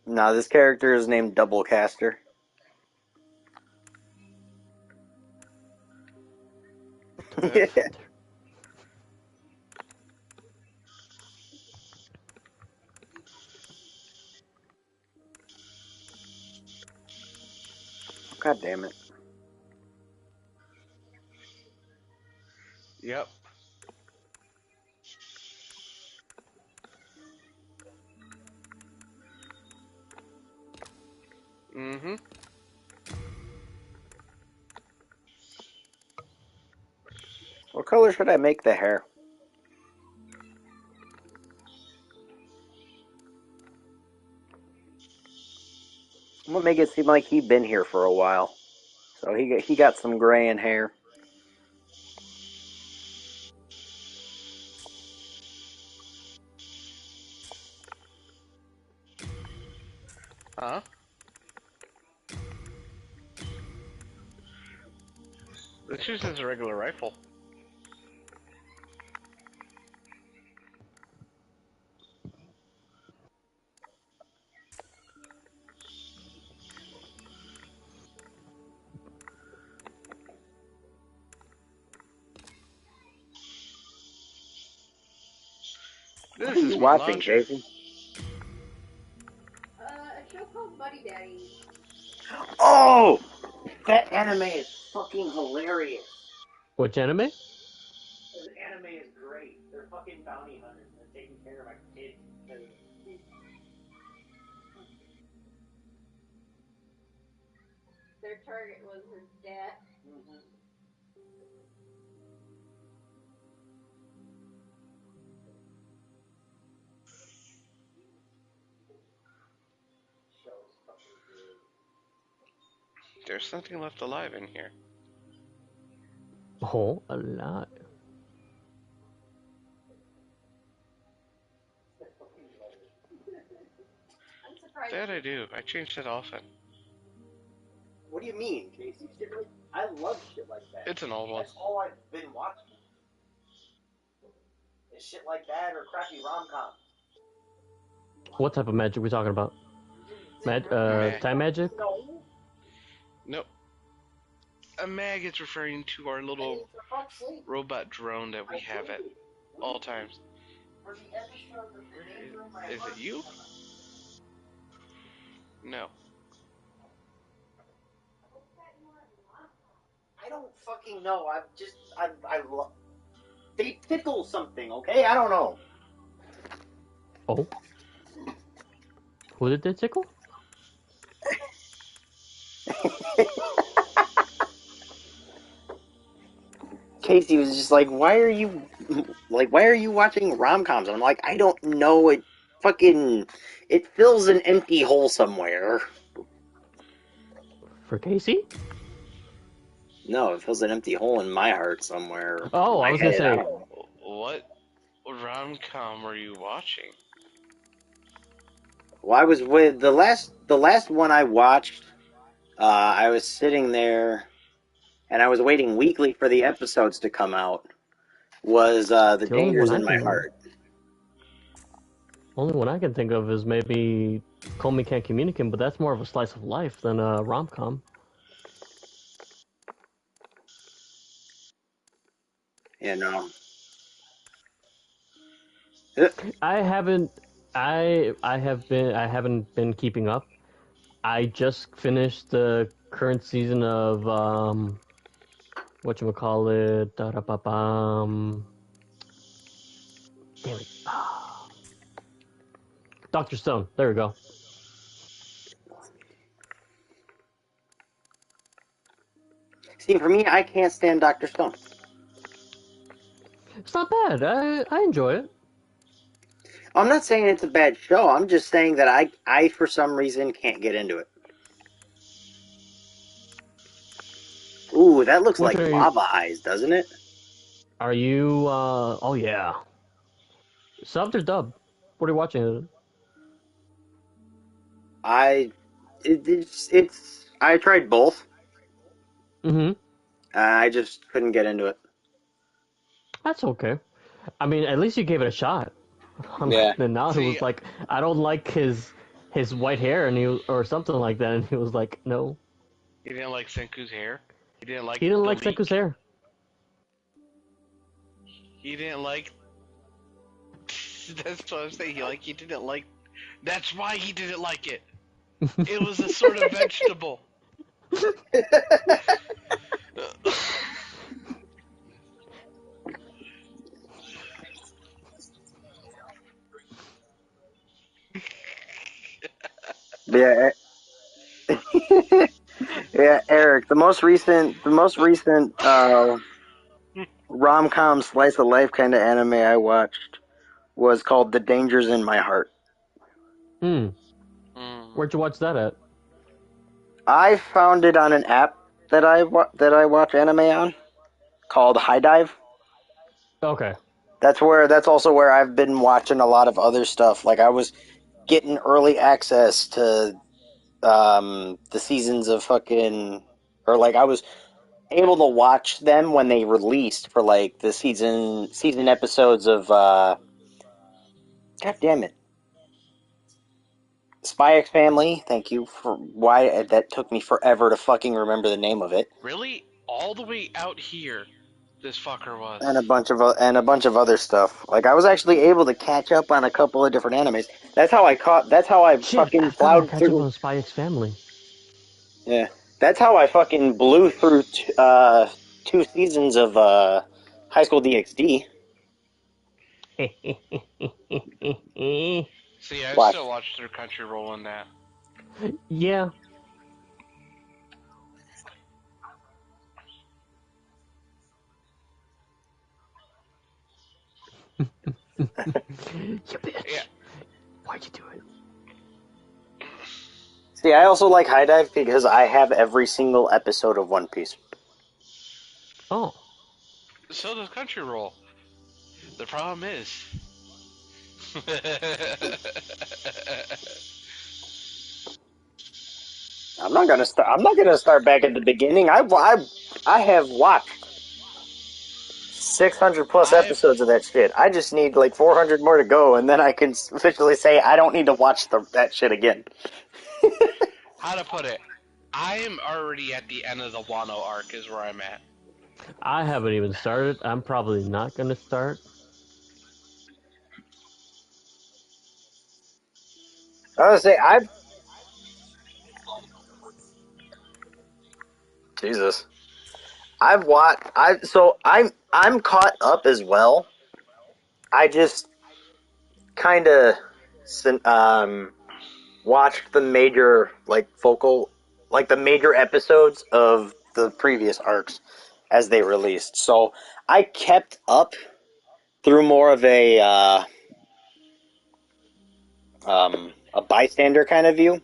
Nah, this character is named Doublecaster. God damn it. Yep. Mm-hmm. What color should I make the hair? I'm gonna make it seem like he'd been here for a while. So he got some gray in hair. Huh? This just is a regular rifle. What This are is you my watching, launcher. Casey? A show called Buddy Daddy. Oh! That anime is fucking hilarious. Which anime? The anime is great. They're fucking bounty hunters and they're taking care of my kids. Their target was his dad. There's nothing left alive in here. Oh, a lot. I'm surprised. That I do. I change it often. What do you mean, Casey? I love shit like that. It's an old one. That's all I've been watching. Is shit like that or crappy rom-com. What type of magic we talking about? Time magic? No. Nope. A mag is referring to our little robot drone that we have at all times. Is it you? No. I don't fucking know. I love. They tickle something, okay? I don't know. Oh. Who did they tickle? Casey was just like, why are you watching rom-coms? And I'm like, I don't know. It fills an empty hole somewhere. For Casey? No, it fills an empty hole in my heart somewhere. Oh, I was gonna say. What rom-com were you watching? Well, I was with the last one I watched. I was sitting there, and I was waiting weekly for the episodes to come out. Was The Dangers in My Heart? Only one I can think of is maybe Call Me Can't Communicate, but that's more of a slice of life than a rom-com. You know. I haven't been keeping up. I just finished the current season of whatchamacallit, damn it. Dr. Stone, there we go. See, for me, I can't stand Dr. Stone. It's not bad. I enjoy it. I'm not saying it's a bad show. I'm just saying that I for some reason can't get into it. Ooh, that looks Which like are you, Lava Eyes, doesn't it? are you, oh yeah. Subbed or dubbed? What are you watching? I tried both. Mm-hmm. I just couldn't get into it. That's okay. I mean, at least you gave it a shot. Yeah. And now he See, was like, I don't like his white hair, and or something like that, and he was like, no. he didn't like Senku's hair. He didn't like He didn't the like leak. Senku's hair. He didn't like. That's what I'm saying. He didn't like. That's why he didn't like it. It was a sort of vegetable. Yeah. Yeah, Eric, the most recent rom-com slice of life kind of anime I watched was called The Dangers in My Heart. Hmm. Mm. Where'd you watch that at? I found it on an app that I watch anime on called High Dive. Okay. That's also where I've been watching a lot of other stuff. Like I was getting early access to the seasons of fucking, or like I was able to watch them when they released for like the season episodes of God damn it, Spy X Family. Thank you for why that took me forever to fucking remember the name of it. Really? All the way out here, this fucker was. And a bunch of other stuff. Like I was actually able to catch up on a couple of different animes. That's how I Shit, I fucking still gotta plowed catch up through. on Spy X Family. Yeah, that's how I fucking blew through 2 seasons of High School DxD. See, I Watch. still watch their Crunchyroll on that. Yeah. You bitch. Yeah. Why'd you do it? See, I also like High Dive because I have every single episode of One Piece. Oh. So does Crunchyroll. The problem is. I'm not gonna start back at the beginning. I have watched 600 plus episodes of that shit. I just need like 400 more to go, and then I can officially say I don't need to watch that shit again. How to put it? I am already at the end of the Wano arc, is where I'm at. I haven't even started. I'm probably not gonna start. I was say Jesus. I've watched. I'm caught up as well. I just kind of watched the major the major episodes of the previous arcs as they released. So I kept up through more of a bystander kind of view,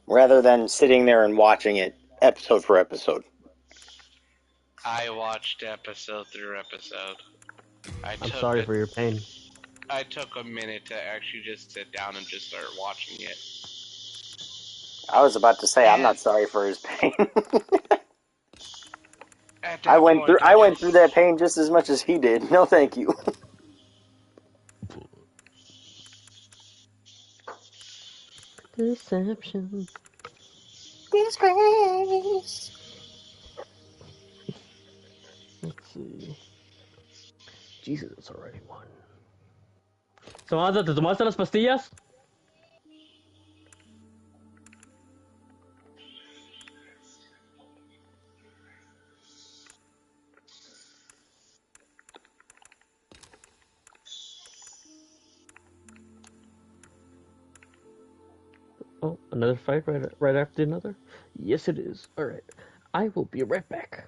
rather than sitting there and watching it episode for episode. I watched episode through episode. I'm sorry for your pain. I took a minute to actually just sit down and just start watching it. I was about to say I'm not sorry for his pain. I went through that pain just as much as he did. No, thank you. Deception. Disgrace. Let's see. Jesus, it's already one. Samantha, ¿te tomaste las pastillas? Oh, another fight right after another? Yes, it is. Alright. I will be right back.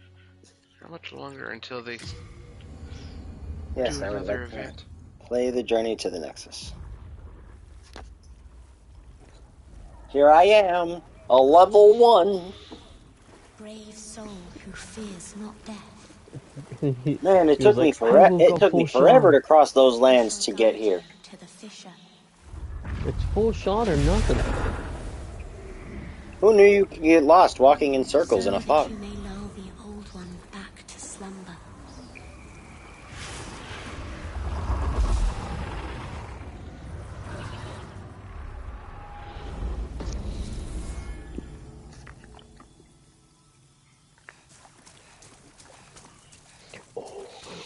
How much longer until they Yes, do I would another like that. event? Play the journey to the Nexus. Here I am, a level 1. Brave soul who fears not death. Man, it He was took me like, I will go me full forever Sean. to cross those lands to get here. To the fisher. It's full Sean or nothing. Who knew you could get lost walking in circles in a fog? You may lull the old one back to slumber.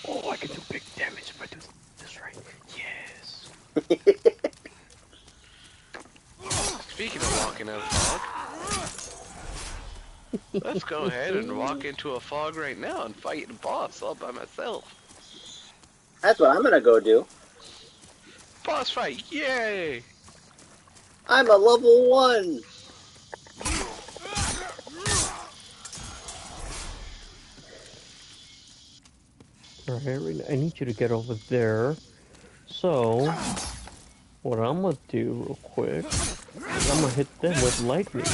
Oh, I can do big damage if I do this right. Yes. Speaking of walking in a fog, let's go ahead and walk into a fog right now and fight a boss all by myself. That's what I'm gonna go do. Boss fight, yay! I'm a level 1. Alright, I need you to get over there. So, what I'm gonna do real quick is I'm gonna hit them with lightning.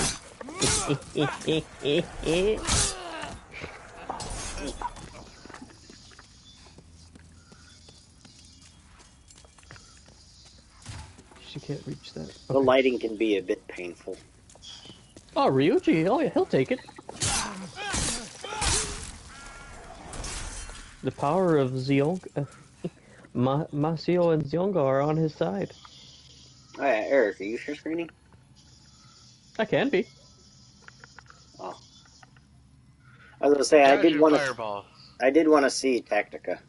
She can't reach that. Okay. The lighting can be a bit painful. Oh, Ryuji, oh yeah, he'll take it. The power of Zeong, Masio and Zionga are on his side. Oh yeah, Eric, are you share screening? I can be. Oh. I was gonna say I did want to see Tactica.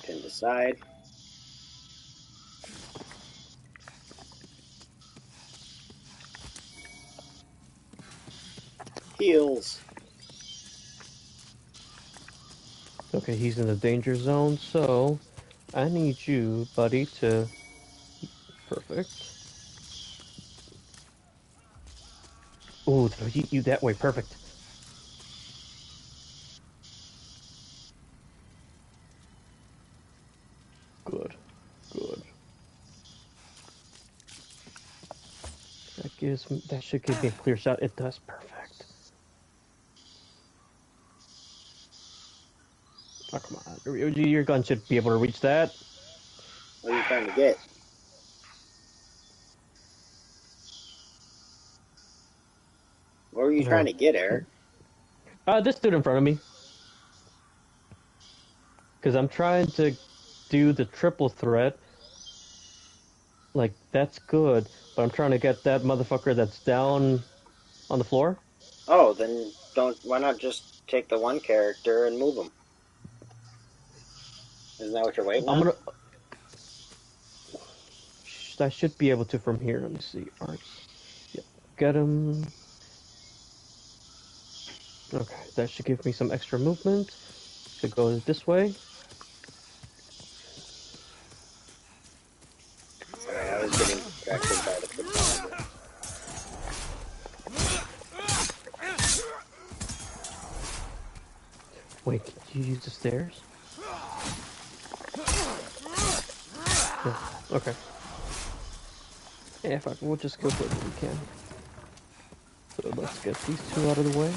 Can decide. Heals. Okay, he's in the danger zone, so I need you, buddy, to... Perfect. Ooh, they'll eat you that way, perfect. Good, good. That should give me a clear shot. It does, perfect. Oh, come on. Your gun should be able to reach that. What are you trying to get? What were you trying to get, Eric? This dude in front of me. Because I'm trying to do the triple threat. Like, that's good. But I'm trying to get that motherfucker that's down on the floor. Oh, then why not just take the one character and move him? Isn't that what you're waiting on? I should be able to from here. Let me see. Arts. Yep. Get him. Okay, that should give me some extra movement. Should go this way. Sorry, I was getting distracted by the football. Wait, can you use the stairs? Yeah, okay. Yeah, fuck, we'll just go for it if we can. So let's get these two out of the way.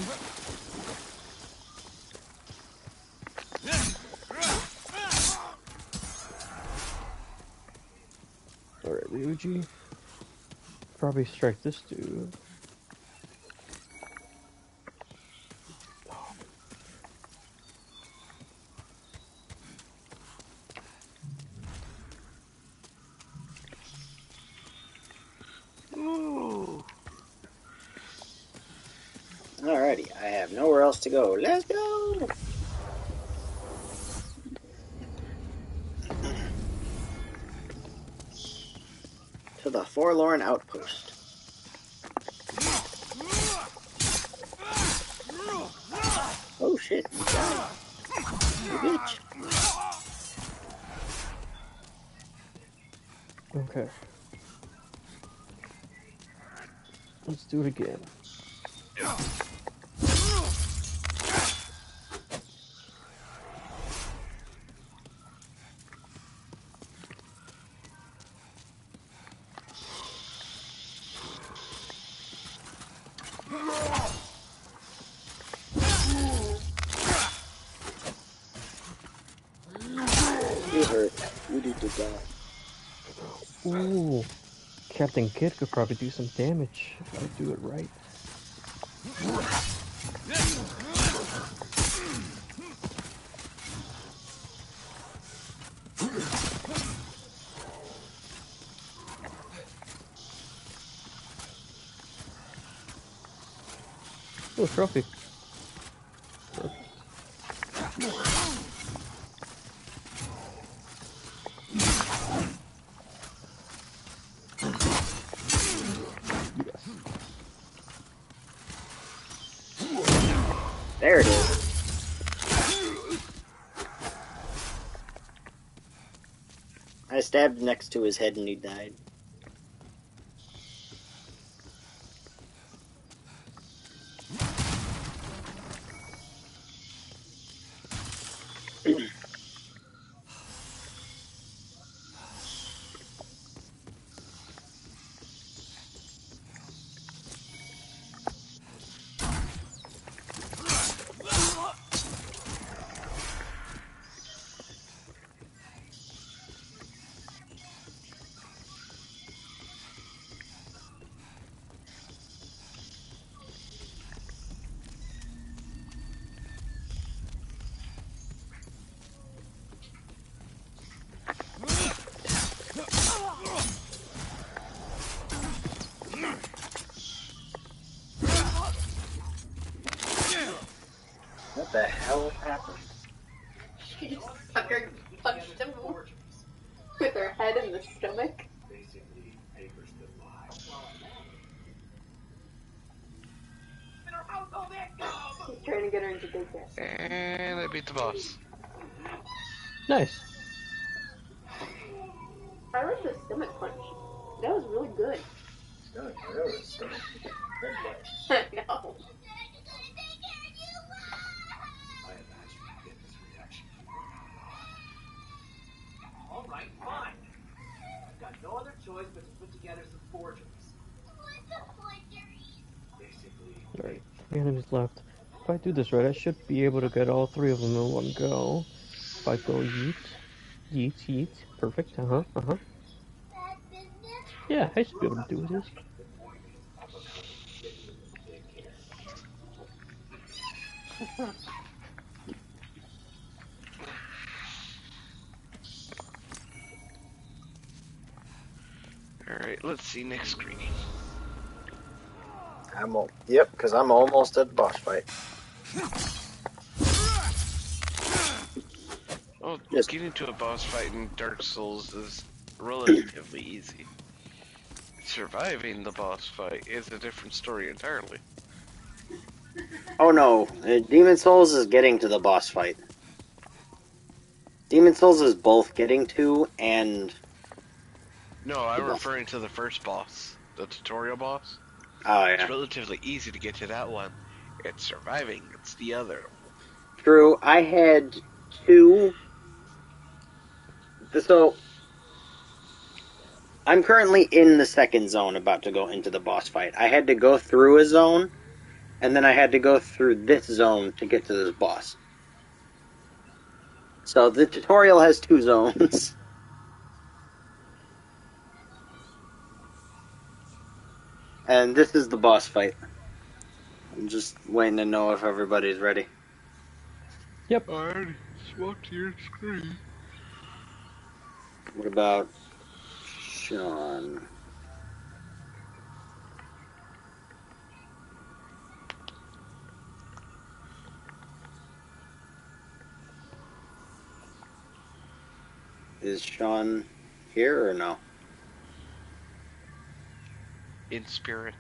Alright, Ryuji. Probably strike this dude. Alrighty, I have nowhere else to go. Let's go! To the Forlorn Outpost. Oh shit, you died. You bitch. Okay. Let's do it again. You hurt. You need to die. Ooh. Captain Kidd could probably do some damage if I do it right. Oh, trophy. There it is. I stabbed next to his head and he died. What the hell happened? She just sucker punched him with her head in the stomach. He's trying to get her into daycare. And I beat the boss. Nice. I like the stomach punch. That was really good. I know. Alright, fine. I've got no other choice but to put together some forgeries. Alright, 3 enemies left. If I do this right, I should be able to get all 3 of them in one go. If I go yeet, yeet, yeet. Perfect. Uh-huh. Yeah, I should be able to do this. Alright, let's see next screening. Yep, because I'm almost at the boss fight. Oh, Yes. getting to a boss fight in Dark Souls is relatively easy. Surviving the boss fight is a different story entirely. Oh no, Demon Souls is getting to the boss fight. Demon Souls is both getting to and... No, I'm referring to the first boss, the tutorial boss. Oh It's yeah. relatively easy to get to that one. It's surviving, it's the other. True, I had 2... So, I'm currently in the second zone about to go into the boss fight. I had to go through a zone, and then I had to go through this zone to get to this boss. So the tutorial has 2 zones. And this is the boss fight. I'm just waiting to know if everybody's ready. Yep. I already swapped your screen. What about Sean? Is Sean here or no? In spirit.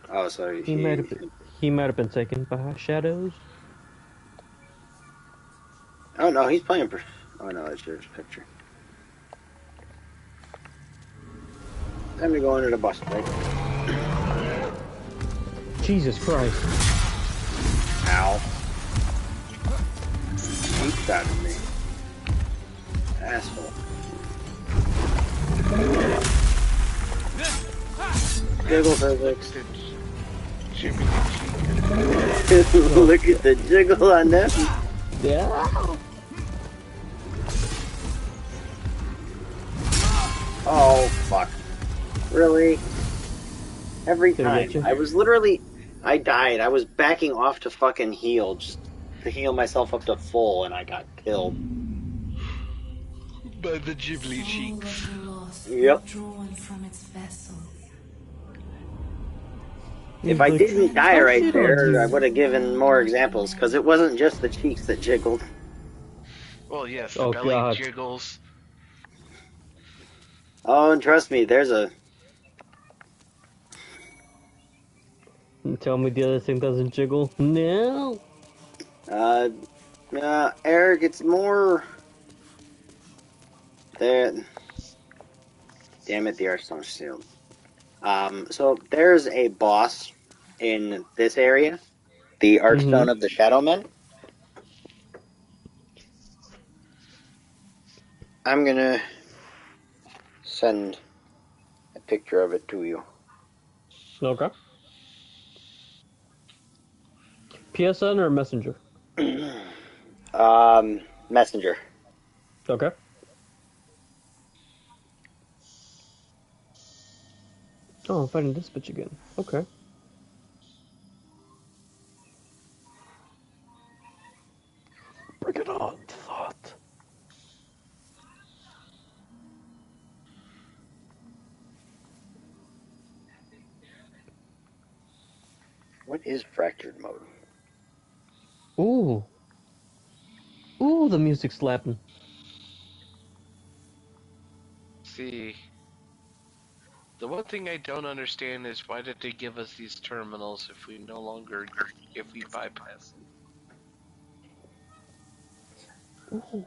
Oh, sorry. He might have been taken by shadows. Oh no, he's playing. Oh no, that's your picture. Time to go into the bus, right? Jesus Christ. Ow. Beats out of me. Asshole. Jiggle physics. Look at the jiggle on them. Yeah. Oh, fuck. Really? Every Did I get time. you? I was literally... I died. I was backing off to fucking heal, just to heal myself up to full, and I got killed. By the Ghibli cheeks. Yep. If I didn't die right there, I would have given more examples, because it wasn't just the cheeks that jiggled. Well, yes, the belly jiggles. Oh, and trust me, there's a... Tell me the other thing doesn't jiggle. No. Eric, it's more... There... Damn it, the Archstone's sealed. So there's a boss in this area, the Archstone of the Shadowmen. I'm gonna send a picture of it to you. Okay. PSN or Messenger? Messenger. Okay. Oh, I'm fighting this bitch again. Okay. Bring it on, thought. What is fractured mode? Ooh. Ooh, the music's slapping. See, the one thing I don't understand is why did they give us these terminals if we bypass them? Ooh.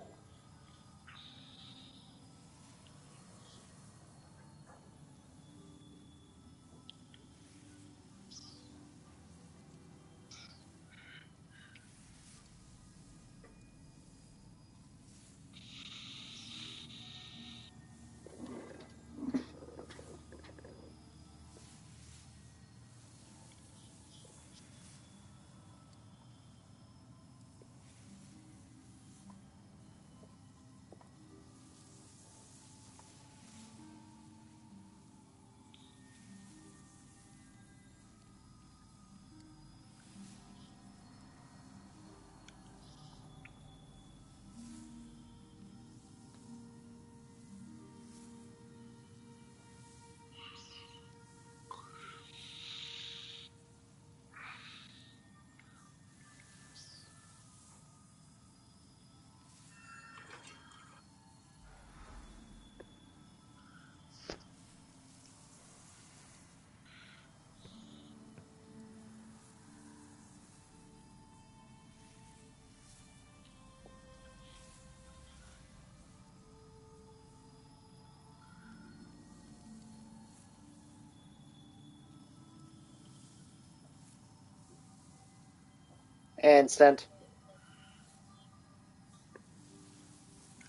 And sent.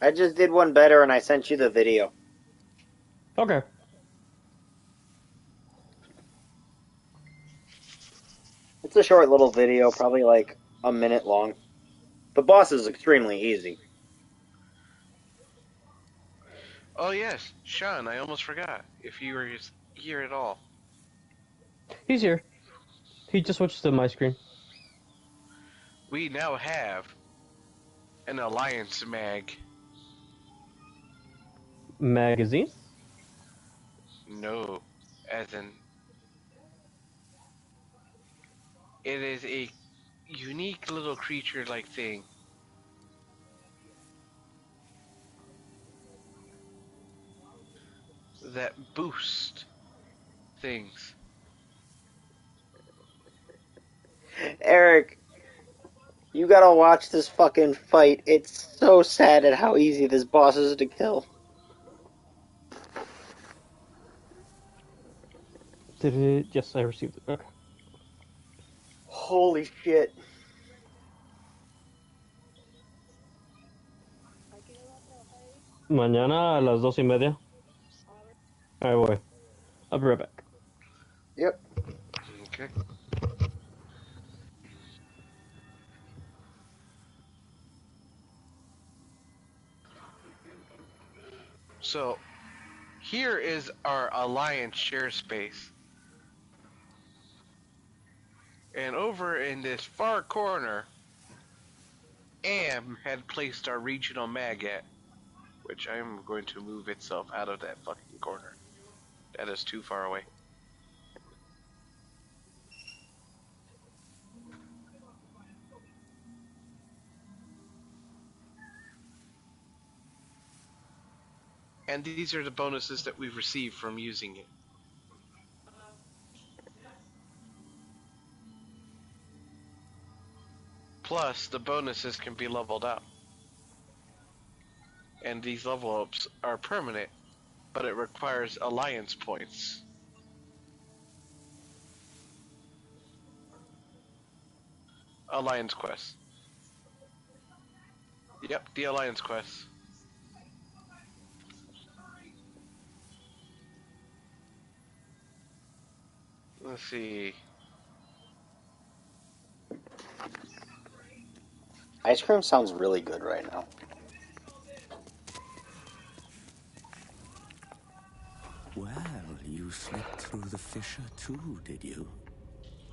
I just did one better and I sent you the video. Okay. It's a short little video, probably like a minute long. The boss is extremely easy. Oh yes, Sean, I almost forgot. If you were here at all. He's here. He just switched to my screen. We now have an Alliance mag. Magazine? No, as in... It is a unique little creature-like thing. That boost things. Eric, You gotta watch this fucking fight. It's so sad at how easy this boss is to kill. Did it? Yes, I received it. Okay. Holy shit. Mañana a las 2:30. Ahí voy. I'll be right back. Yep. Okay. So, here is our Alliance share space. And over in this far corner, Am had placed our regional maggot, which I am going to move itself out of that fucking corner. That is too far away. And these are the bonuses that we've received from using it. Plus, the bonuses can be leveled up. And these level ups are permanent, but it requires alliance points. Alliance quest. Yep, the alliance quest. Let's see. Ice cream sounds really good right now. Well, you slipped through the fissure too, did you?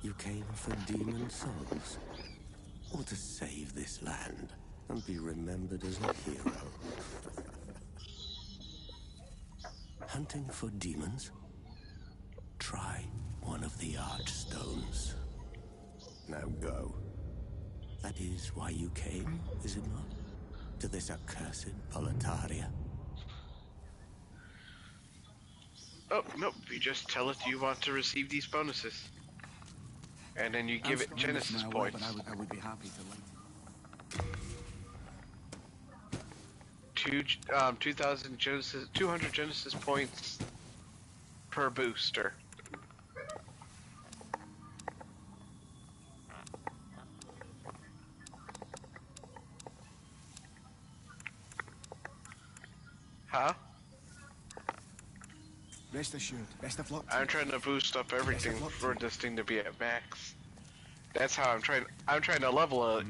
You came for demon souls? Or to save this land and be remembered as a hero? Hunting for demons? Try one of the Archstones. Now go. That is why you came, is it not? To this accursed Boletaria? Oh, nope. You just tell it you want to receive these bonuses. And then you give it Genesis points. But I would be happy to let you. 2,000 Genesis, 200 Genesis points per booster. Huh? Rest assured, best of luck. I'm trying to boost up everything for this thing to be at max. That's how I'm trying to level it.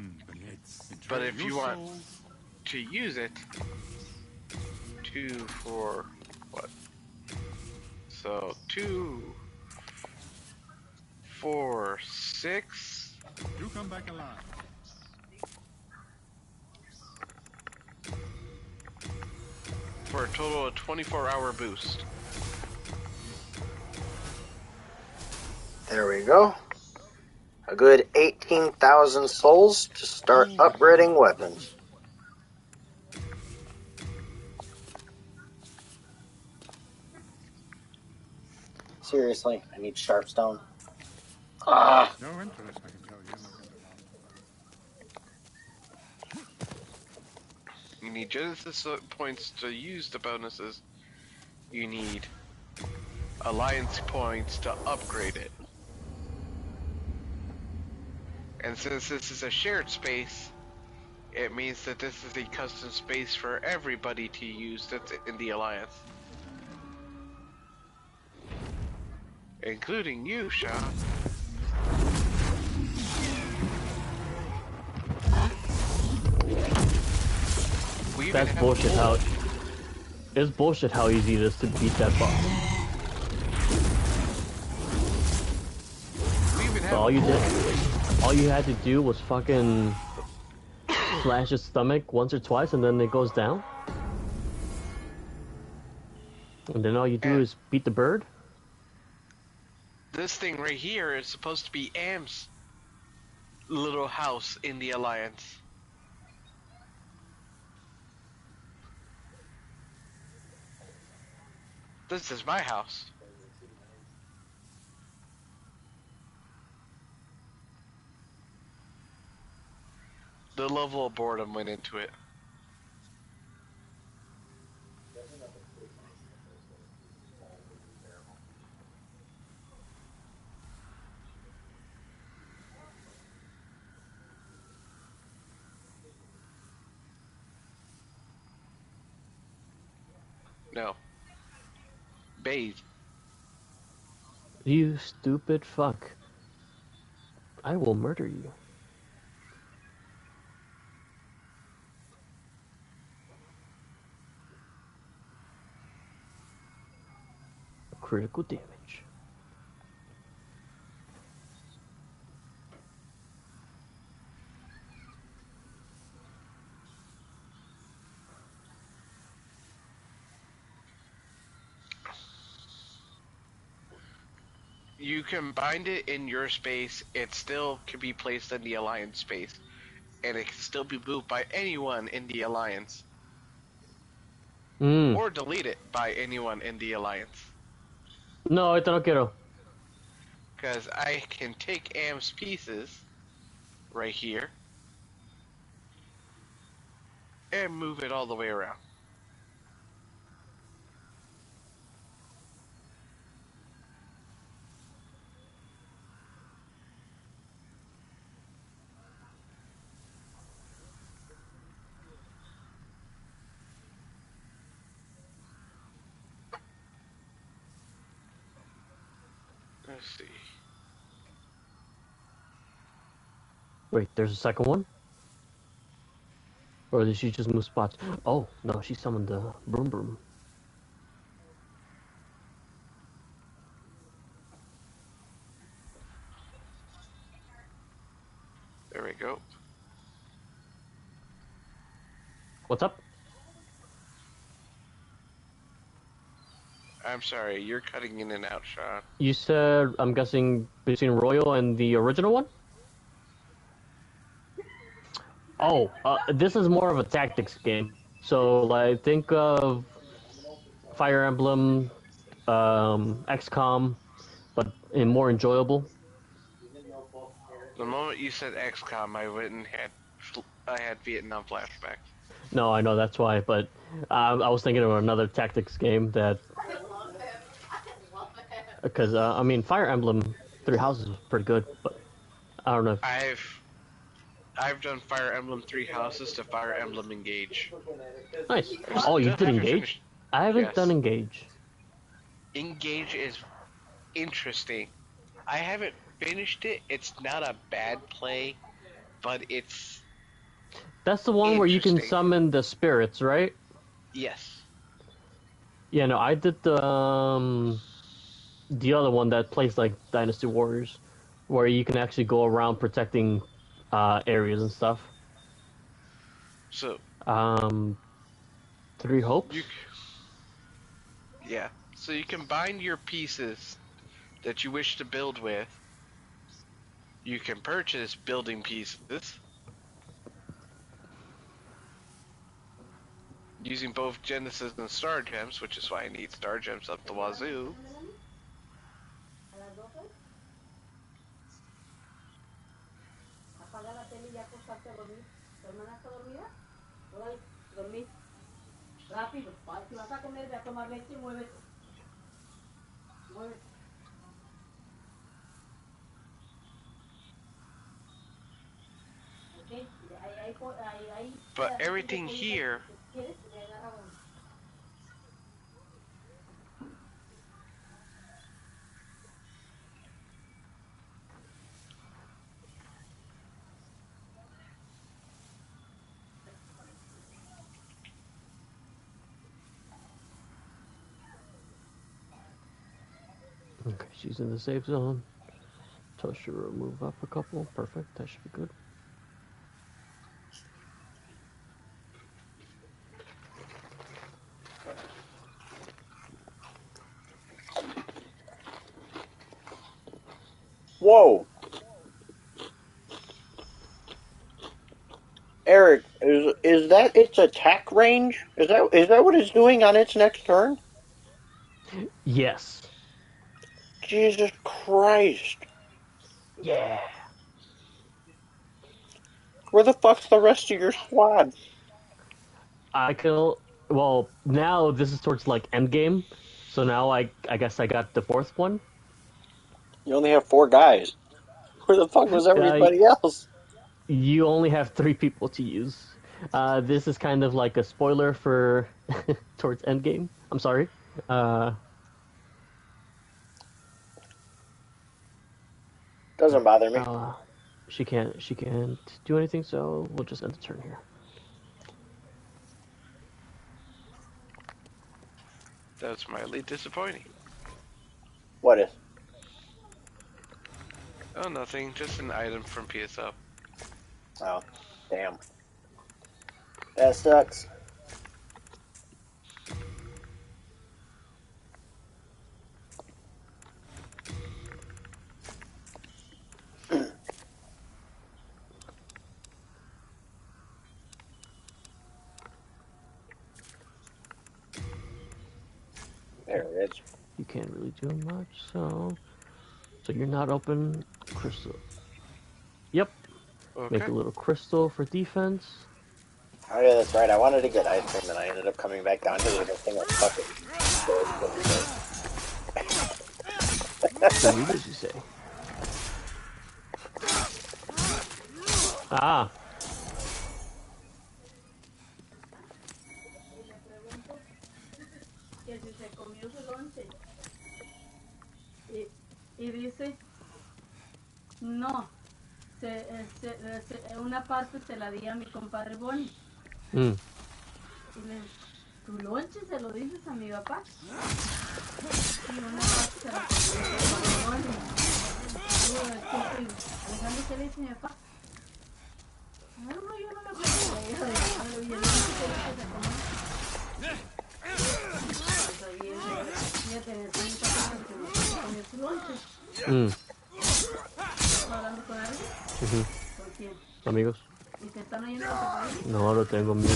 But if you want to use it, 2, 4, what? So 2, 4, 6. You come back alive. For a total of 24-hour boost. There we go. A good 18,000 souls to start upgrading weapons. Seriously, I need Sharpstone. Ah! No interest, I can tell you. You need Genesis points to use the bonuses. You need Alliance points to upgrade it. And since this is a shared space, it means that this is a custom space for everybody to use that's in the Alliance. Including you, Shaw. That's bullshit how... It's bullshit how easy it is to beat that boss. So all you had to do was fucking slash his stomach once or twice and then it goes down? And then all you do is beat the bird? This thing right here is supposed to be Am's little house in the Alliance. This is my house. The level of boredom went into it. No. Bathe. You stupid fuck. I will murder you. Critical damage. You can bind it in your space, it still can be placed in the Alliance space. And it can still be moved by anyone in the Alliance. Or delete it by anyone in the Alliance. No, esto no quiero. Because I can take Am's pieces, right here, and move it all the way around. Let's see. Wait, there's a second one? Or did she just move spots? Oh, no, she summoned the Broom Broom. There we go. What's up? I'm sorry, you're cutting in and out, Sean. You said, I'm guessing, between Royal and the original one? Oh, this is more of a tactics game. So, like, think of Fire Emblem, XCOM, but more enjoyable. The moment you said XCOM, I had Vietnam flashbacks. No, I know, that's why, but I was thinking of another tactics game that... Because, I mean, Fire Emblem Three Houses was pretty good, but I don't know if... I've done Fire Emblem Three Houses to Fire Emblem Engage. Nice. Oh, you did Engage? I haven't done Engage. Engage is interesting. I haven't finished it. It's not a bad play, but it's... That's the one where you can summon the spirits, right? Yes. Yeah, no, I did the other one that plays like Dynasty Warriors, where you can actually go around protecting areas and stuff. So. Three Hopes? Yeah. So you combine your pieces that you wish to build with. You can purchase building pieces. Using both Genesis and Star Gems, which is why I need Star Gems up the wazoo. But everything here Okay, she's in the safe zone. Toshiro move up a couple. Perfect, that should be good. Whoa! Eric, is that its attack range? Is that what it's doing on its next turn? Yes. Jesus Christ. Yeah. Where the fuck's the rest of your squad? I kill. Well, now this is towards like endgame, so now I guess I got the fourth one. You only have 4 guys. Where the fuck was everybody else? You only have 3 people to use. This is kind of like a spoiler for towards endgame. I'm sorry. Doesn't bother me. She can't do anything, so we'll just end the turn here. That's mildly disappointing. What is? Oh, nothing. Just an item from PSO. Oh, damn. That sucks. There it is. You can't really do much, so you're not open crystal. Yep. Okay. Make a little crystal for defense. Oh yeah, that's right. I wanted to get ice cream, and I ended up coming back down here with a thing of fucking. So what did you say? Ah. Que si se comió su lonche y dice no, una parte se la di a mi compadre Bonnie. Y ¿tu lonche se lo dices a mi papá? Y una parte se la comió a mi compadre Bonnie. Alejandro, ¿qué le dice a mi papá? No, yo no me acuerdo de eso. Y el lonche que dice se comió. ¿Hablando con alguien? ¿Con quién? Amigos. ¿Y te están oyendo lo que te dicen? No, lo tengo miedo.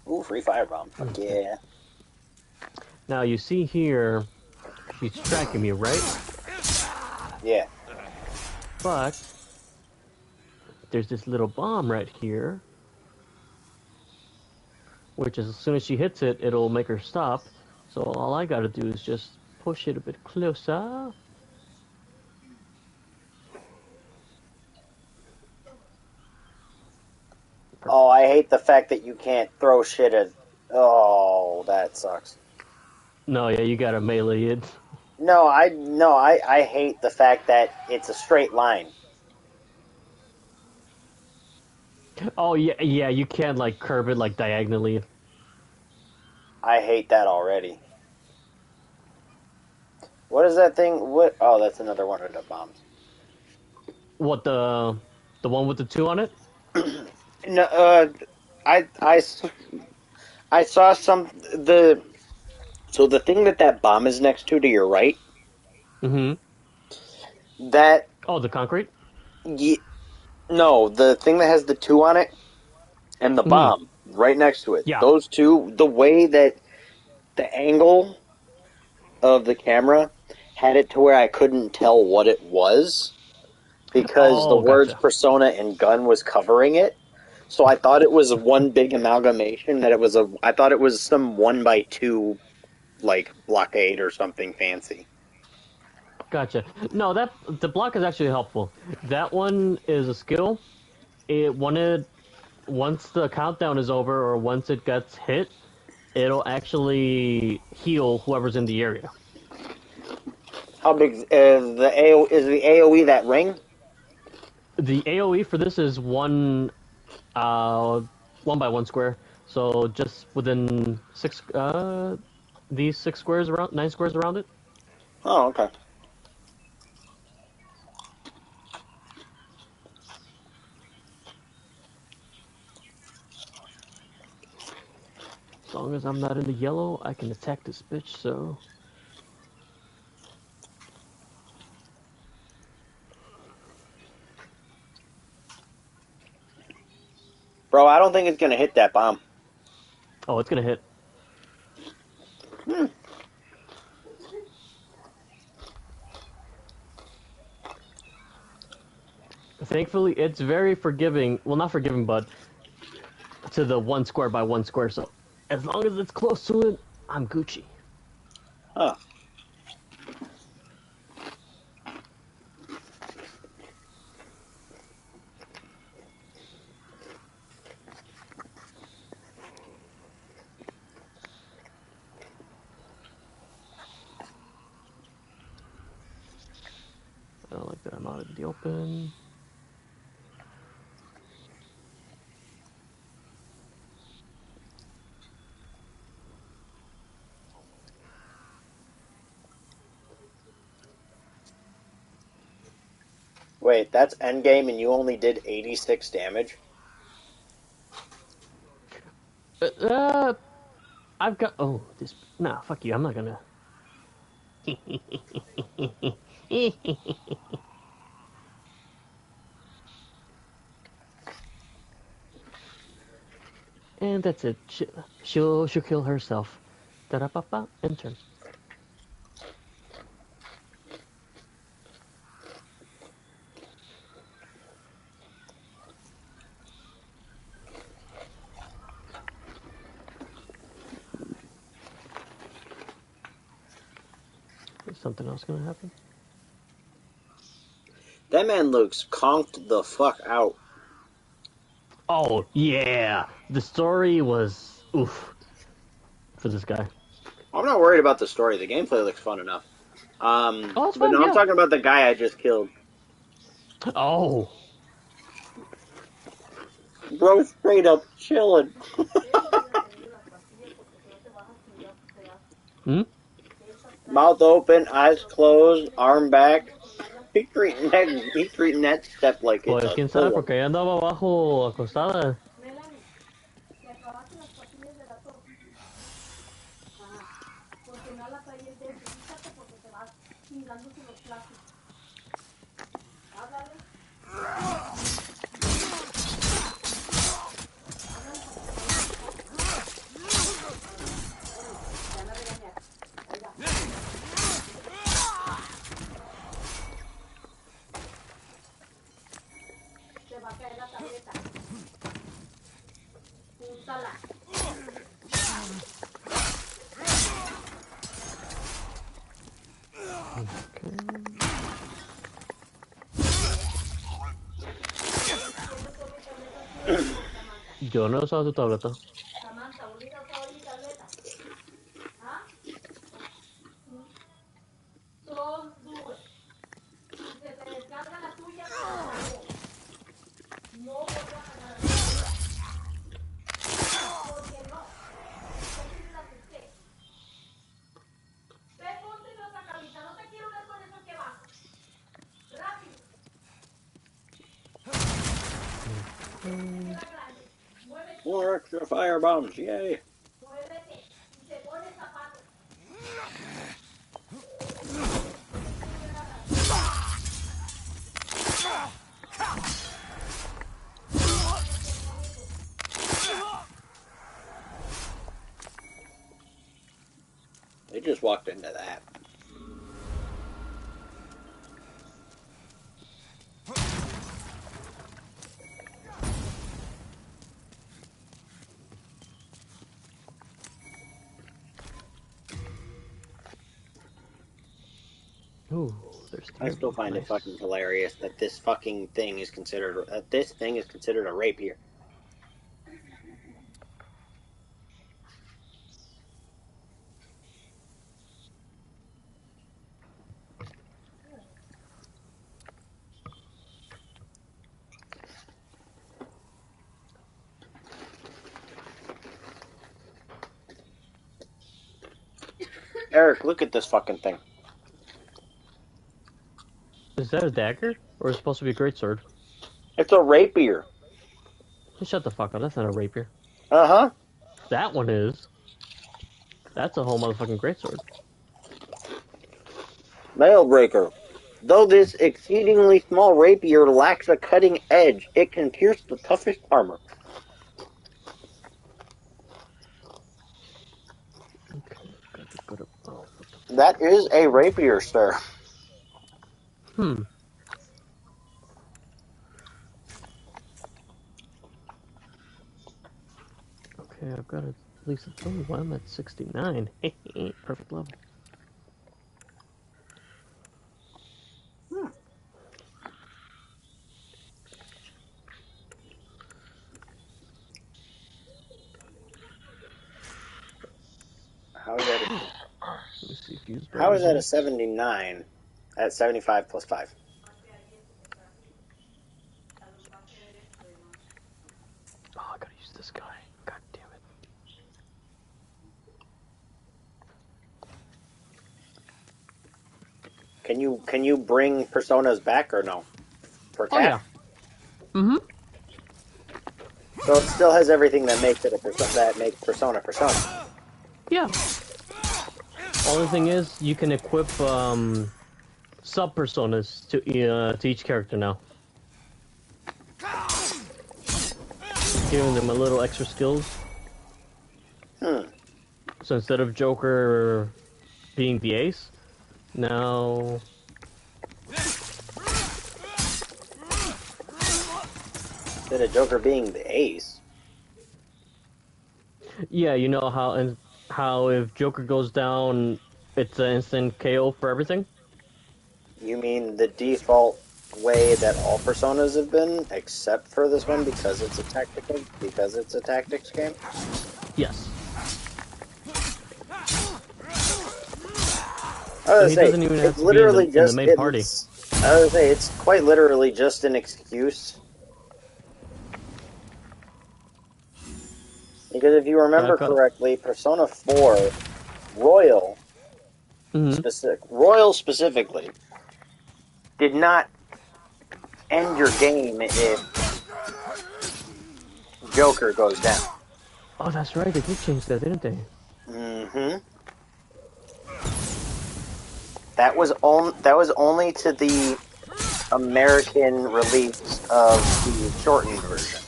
Ooh, free firebomb. Fuck yeah. Now you see here, she's tracking me, right? Yeah. But there's this little bomb right here, which is as soon as she hits it, it'll make her stop. So all I gotta do is just push it a bit closer. Oh, I hate the fact that you can't throw shit at... Oh, that sucks. No, yeah, you gotta melee it. No, I hate the fact that it's a straight line. Oh, yeah, you can't, like, curve it, like, diagonally. I hate that already. What is that thing? What? Oh, that's another one of the bombs. What, the one with the 2 on it? No, I saw some, so the thing that bomb is next to your right? Mm-hmm. That... Oh, the concrete? No, the thing that has the 2 on it, and the bomb right next to it. Yeah. Those two, the way that the angle of the camera had it to where I couldn't tell what it was, because the words persona and gun was covering it. So I thought it was one big amalgamation, I thought it was some 1x2, like, blockade or something fancy. Gotcha. No, the block is actually helpful. That one is a skill. Once the countdown is over, or once it gets hit, it'll actually heal whoever's in the area. How big is the AoE that ring? The AoE for this is 1 by 1 square. So just within 6 these 6 squares around 9 squares around it. Oh, okay. As long as I'm not in the yellow, I can attack this bitch, so... Bro, I don't think it's gonna hit that bomb. Oh, it's gonna hit. Thankfully, it's very forgiving. Well, not forgiving, but to the 1 square by 1 square. So as long as it's close to it, I'm Gucci. Huh. I don't like that I'm out in the open. Wait, that's endgame and you only did 86 damage? I've got... Oh, this... Nah, fuck you. I'm not gonna... And that's it. She'll kill herself. Da-da-ba-ba. End turn. Is something else gonna happen? That man looks conked the fuck out. Oh, yeah! The story was... Oof. For this guy. I'm not worried about the story. The gameplay looks fun enough. Oh, it's but fun, no, yeah. I'm talking about the guy I just killed. Oh. Bro, straight up chilling. Mouth open, eyes closed, arm back. He's treating that step like it's Pues quién sabe, porque ella andaba abajo acostada. Yo no he usado tu tableta. More extra fire bombs, yay! They just walked into that. Ooh, I still find it fucking hilarious that this fucking thing is considered a rapier. Eric, look at this fucking thing. Is that a dagger? Or is it supposed to be a greatsword? It's a rapier. Shut the fuck up, that's not a rapier. Uh-huh. That one is. That's a whole motherfucking greatsword. Mailbreaker. Though this exceedingly small rapier lacks a cutting edge, it can pierce the toughest armor. That is a rapier, sir. Hmm. Okay, I've got at least a 21. I'm at 69. Perfect level. How is that? Let me see. Fuse How is that a results. 79 at 75 plus 5? Oh, I gotta use this guy. God damn it. Can you bring personas back or no? For Oh yeah. Mm-hmm. So it still has everything that makes it Persona. Yeah. Only thing is, you can equip sub personas to each character now, giving them a little extra skills. So instead of Joker being the ace, now Instead of Joker being the ace. yeah, you know how if Joker goes down, it's an instant KO for everything. You mean the default way that all Personas have been, except for this one because it's a tactics game? Yes. I was He gonna doesn't say, even have it's to literally be in the just main party. I was gonna say it's quite literally just an excuse. Because if you remember correctly, Persona 4 Royal, Royal specifically, did not end your game if Joker goes down. Oh, that's right. They did change that, didn't they? Mm-hmm. That was only to the American release of the shortened version.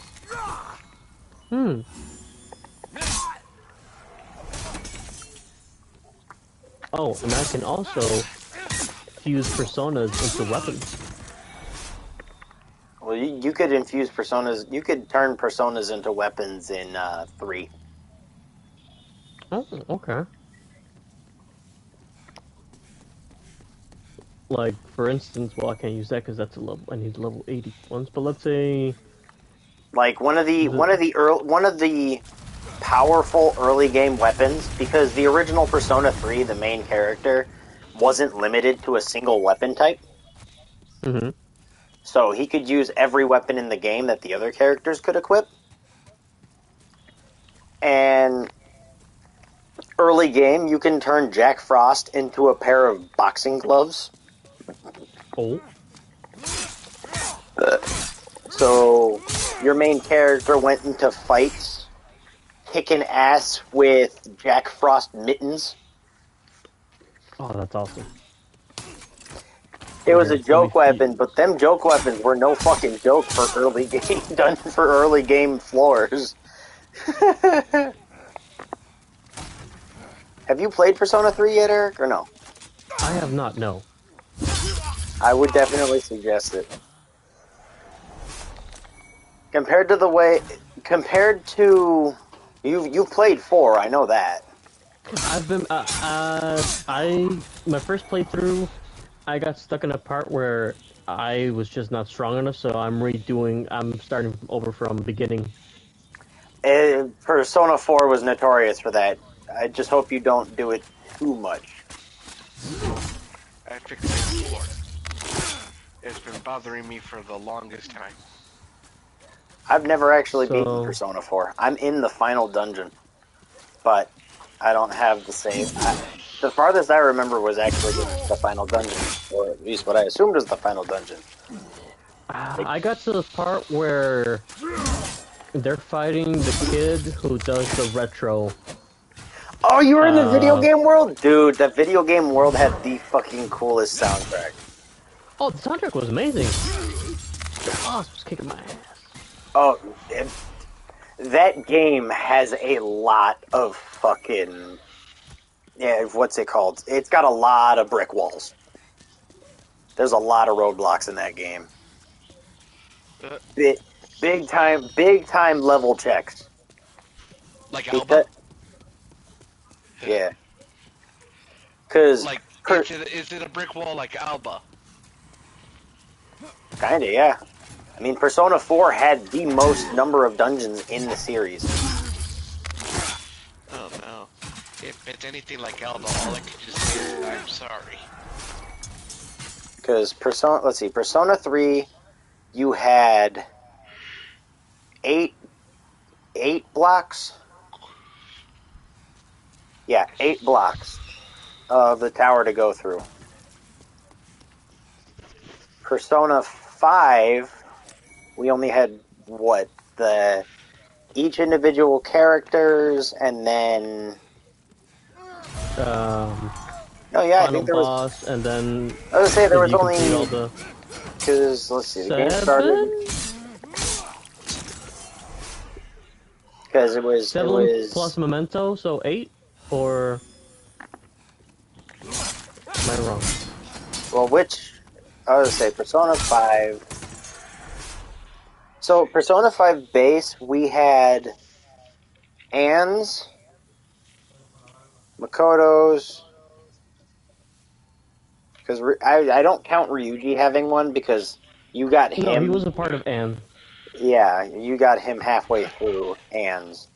Oh, and I can also fuse personas into weapons. Well, you could infuse personas. You could turn personas into weapons in 3. Oh, okay. Like, for instance, well, I can't use that because that's a level. I need level 80 ones. But let's say, like one of the powerful early game weapons, because the original Persona 3, the main character, wasn't limited to a single weapon type. So he could use every weapon in the game that the other characters could equip. And early game, you can turn Jack Frost into a pair of boxing gloves. Oh. So your main character went into fights, kicking ass with Jack Frost mittens. Oh, that's awesome. It was a joke weapon, but them joke weapons were no fucking joke for early game, done for early game floors. Have you played Persona 3 yet, Eric, or no? I have not, no. I would definitely suggest it. Compared to you've played 4, I know that. I've been my first playthrough, I got stuck in a part where I was just not strong enough, so I'm starting over from the beginning. Persona 4 was notorious for that. I just hope you don't do it too much. I fixed it before. It's been bothering me for the longest time. I've never actually beaten Persona 4. I'm in the final dungeon, but I don't have the save. The farthest I remember was actually the final dungeon, or at least what I assumed was the final dungeon. I got to the part where they're fighting the kid who does the retro. Oh, you were in the video game world? Dude, that video game world had the fucking coolest soundtrack. Oh, the soundtrack was amazing. Oh, it was kicking my ass. Oh, that game has a lot of fucking yeah, what's it called? It's got a lot of brick walls. There's a lot of roadblocks in that game. Big time level checks. Like Alba? Yeah. Because like, is it a brick wall like Alba? Kinda, yeah. I mean, Persona 4 had the most number of dungeons in the series. Oh no. If it's anything like Alba, all I can just say is I'm sorry. Because Persona 3, you had eight blocks? Yeah, 8 blocks of the tower to go through. Persona 5, we only had, each individual characters, and then... No, yeah, I think there was... boss, and then... I was gonna say there was only... Because, let's see, the game started... Because it was... 7 plus Memento, so 8? Or... Am I wrong? Well, I was gonna say, Persona 5... So, Persona 5 base, we had... Ann's... Makoto's... Because I don't count Ryuji having one, because you got him... No, he was a part of Anne. Yeah, you got him halfway through Ann's.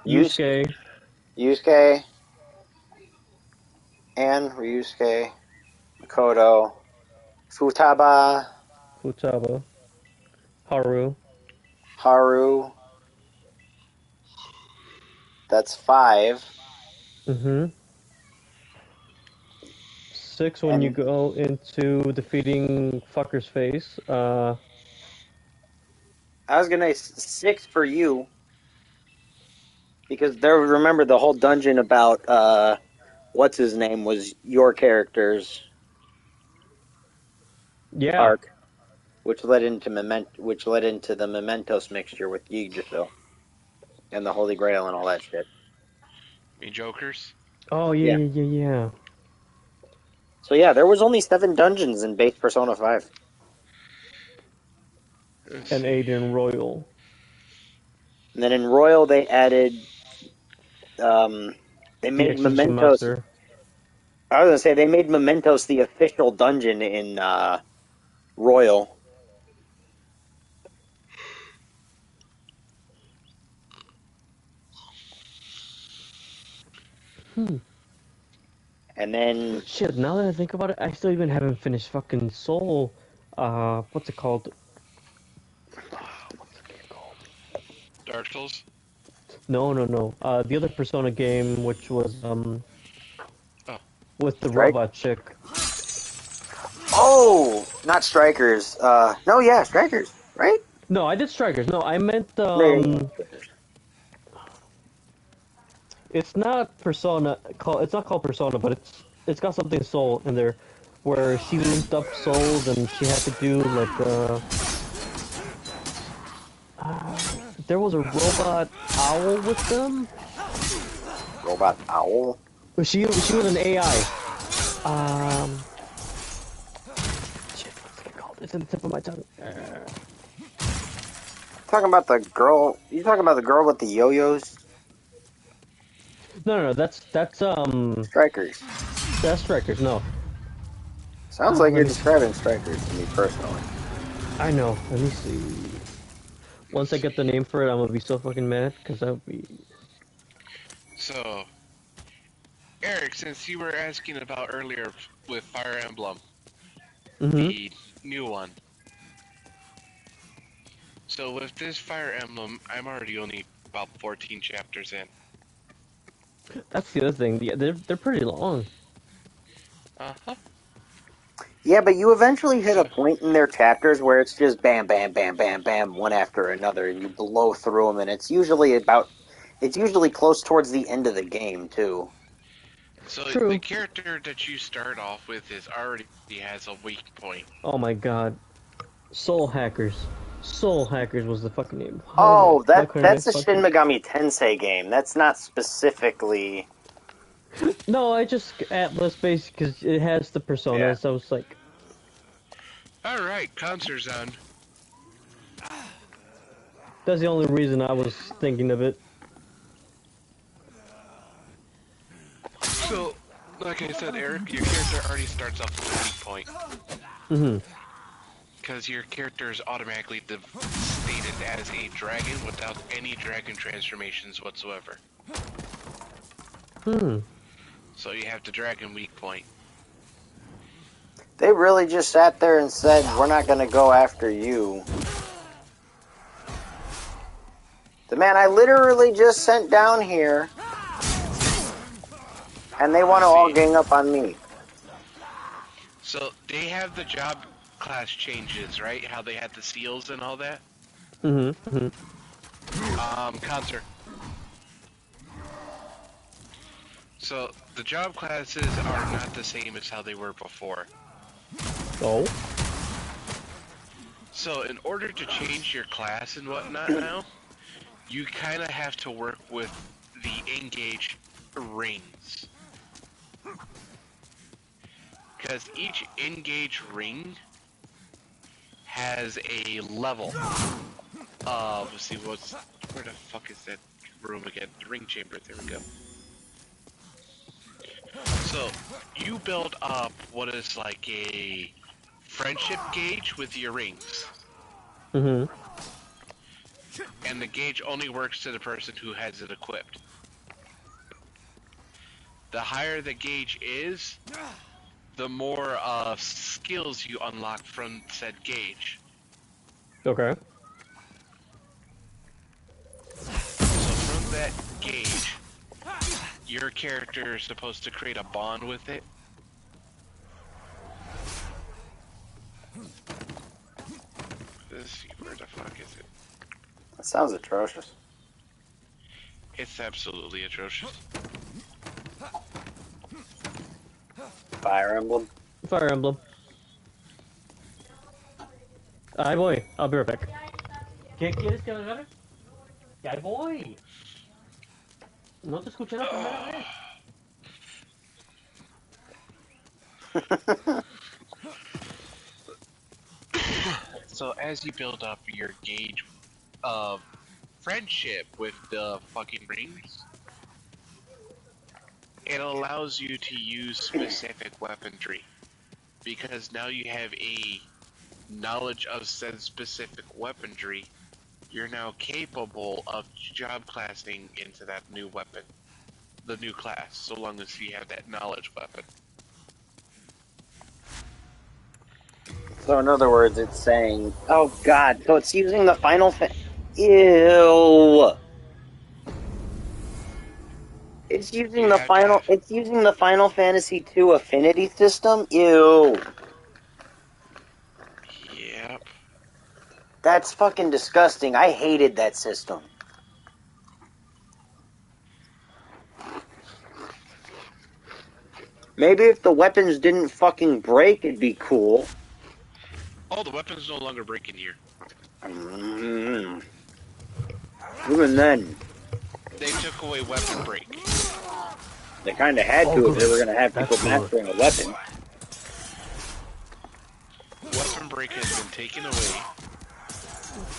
Yusuke, Anne, Ryusuke, Makoto, Futaba, Haru. That's 5. 6 when you go into defeating Fucker's face. I was gonna say 6 for you. Because remember the whole dungeon about what's his name was your character's arc, which led into the Mementos mixture with Yggdrasil and the Holy Grail and all that shit. You mean Jokers? Oh yeah. So yeah, there was only 7 dungeons in base Persona 5. And 8 in Royal. And then in Royal they added they made Mementos. I was gonna say they made Mementos the official dungeon in Royal. And then shit. Now that I think about it, I still even haven't finished fucking Soul. What's it called? Dark Souls? No. The other Persona game, which was with the robot chick. Oh, not Strikers. No, yeah, Strikers, right? No, I did Strikers. No, I meant it's not Persona. It's not called Persona, but it's got something Soul in there, where she linked up souls and she had to do like there was a robot owl with them. Robot owl? She was an AI. Shit, what's it called? It's on the tip of my tongue. Talking about the girl? You talking about the girl with the yo-yos? No, that's Strikers. That's Strikers. No. Sounds like you're describing Strikers to me personally. I know. Let me see. Once I get the name for it, I'm gonna be so fucking mad because that would be. So, Eric, since you were asking about earlier with Fire Emblem, the new one. So with this Fire Emblem, I'm already only about 14 chapters in. That's the other thing. Yeah, they're pretty long. Yeah, but you eventually hit a point in their chapters where it's just bam, bam, bam, bam, bam, one after another, and you blow through them, and it's usually close towards the end of the game too. So the character that you start off with already has a weak point. Oh my god, soul hackers. Soul Hackers was the fucking name. Oh, that's the Shin Megami Tensei game. That's not specifically... No, I just Atlas based because it has the Persona, Yeah. so it's like... Alright, concert's on. That's the only reason I was thinking of it. So, like I said, Eric, your character already starts off with a weak point. Mm-hmm. Because your character is automatically stated as a dragon without any dragon transformations whatsoever. So you have the dragon weak point. They really just sat there and said, we're not going to go after you. The man I literally just sent down here, and they want to all gang up on me. So they have the job class changes, right? How they had the seals and all that? Concert. So, the job classes are not the same as how they were before. Oh? So, in order to change your class and whatnot now, you kind of have to work with the engage rings. Because each engage ring has a level of, let's see, where the fuck is that room again? The ring chamber, there we go. So, you build up what is like a friendship gauge with your rings. And the gauge only works to the person who has it equipped. The higher the gauge is, the more skills you unlock from said gauge. Okay. So from that gauge, your character is supposed to create a bond with it. Let's see, where the fuck is it? That sounds atrocious. It's absolutely atrocious. Fire Emblem. Fire Emblem. Ay, voy. I'll be right back. ¿Qué quieres que agarre? Ya voy. No te escuché la primera vez. So as you build up your gauge of friendship with the fucking rings, it allows you to use specific weaponry. Because now you have a knowledge of said specific weaponry, you're now capable of job classing into that new weapon. The new class, so long as you have that knowledge weapon. So in other words, it's saying, oh god, so it's using the Final Ew! It's using the Final Fantasy II Affinity system? Ew! Yep. That's fucking disgusting. I hated that system. Maybe if the weapons didn't fucking break, it'd be cool. Oh, the weapons no longer break in here. Even then. They took away weapon break. They kinda had to if they were gonna have people mastering a weapon. Weapon break has been taken away.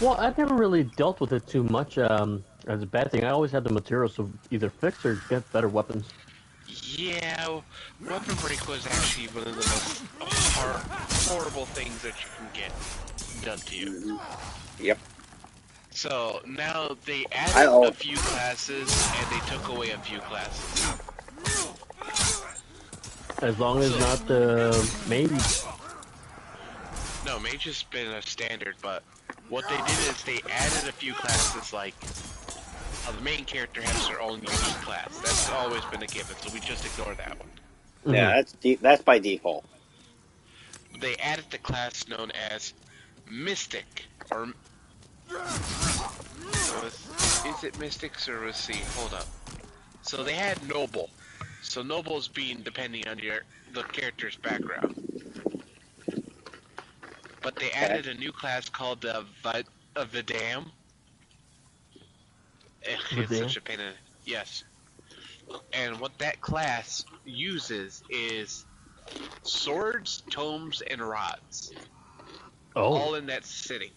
Well, I've never really dealt with it too much as a bad thing. I always had the materials to either fix or get better weapons. Yeah, weapon break was actually one of the most horrible things that you can get done to you. Yep. So now they added a few classes and they took away a few classes. As long as not the mage. No, mage has been a standard, but what they did is they added a few classes like the main character has their own unique class. That's always been a given, so we just ignore that one. Yeah, that's by default. They added the class known as Mystic, or is it Mystics or let's see, hold up. So they had Noble. So Noble's being depending on the character's background. But they added a new class called the Vidam. It's such a pain in... Yes. And what that class uses is swords, tomes, and rods. Oh. All in that city.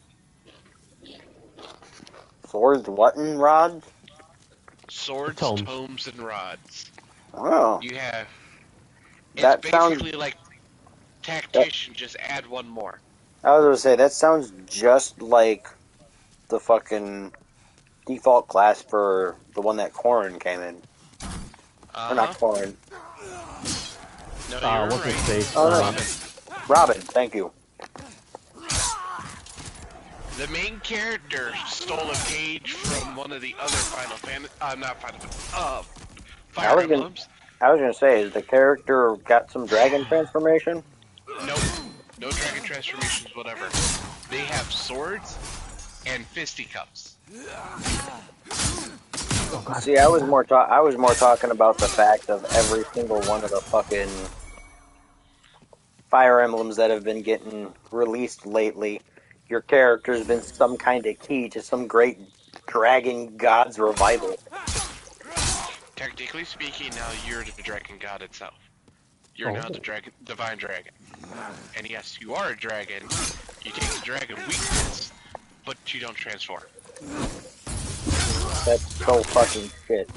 Swords, what, and rods? Swords, tomes, and rods. Oh. You have... That it's basically like Tactician, just add one more. I was going to say, that sounds just like the fucking default class for the one that Corrin came in. Or not Corrin. No, you're what's his face? Robin. Robin, thank you. The main character stole a page from one of the other Final Fantasy... not Final Fantasy... Fire Emblems. I was going to say, is the character got some dragon transformation? Nope. No dragon transformations, whatever. They have swords and fisticuffs. See, I was more talking about the fact of every single one of the fucking Fire Emblems that have been getting released lately. Your character's been some kind of key to some great dragon god's revival. Technically speaking, now you're the dragon god itself. You're now the divine dragon. And yes, you are a dragon. You take the dragon weakness, but you don't transform. That's so fucking shit.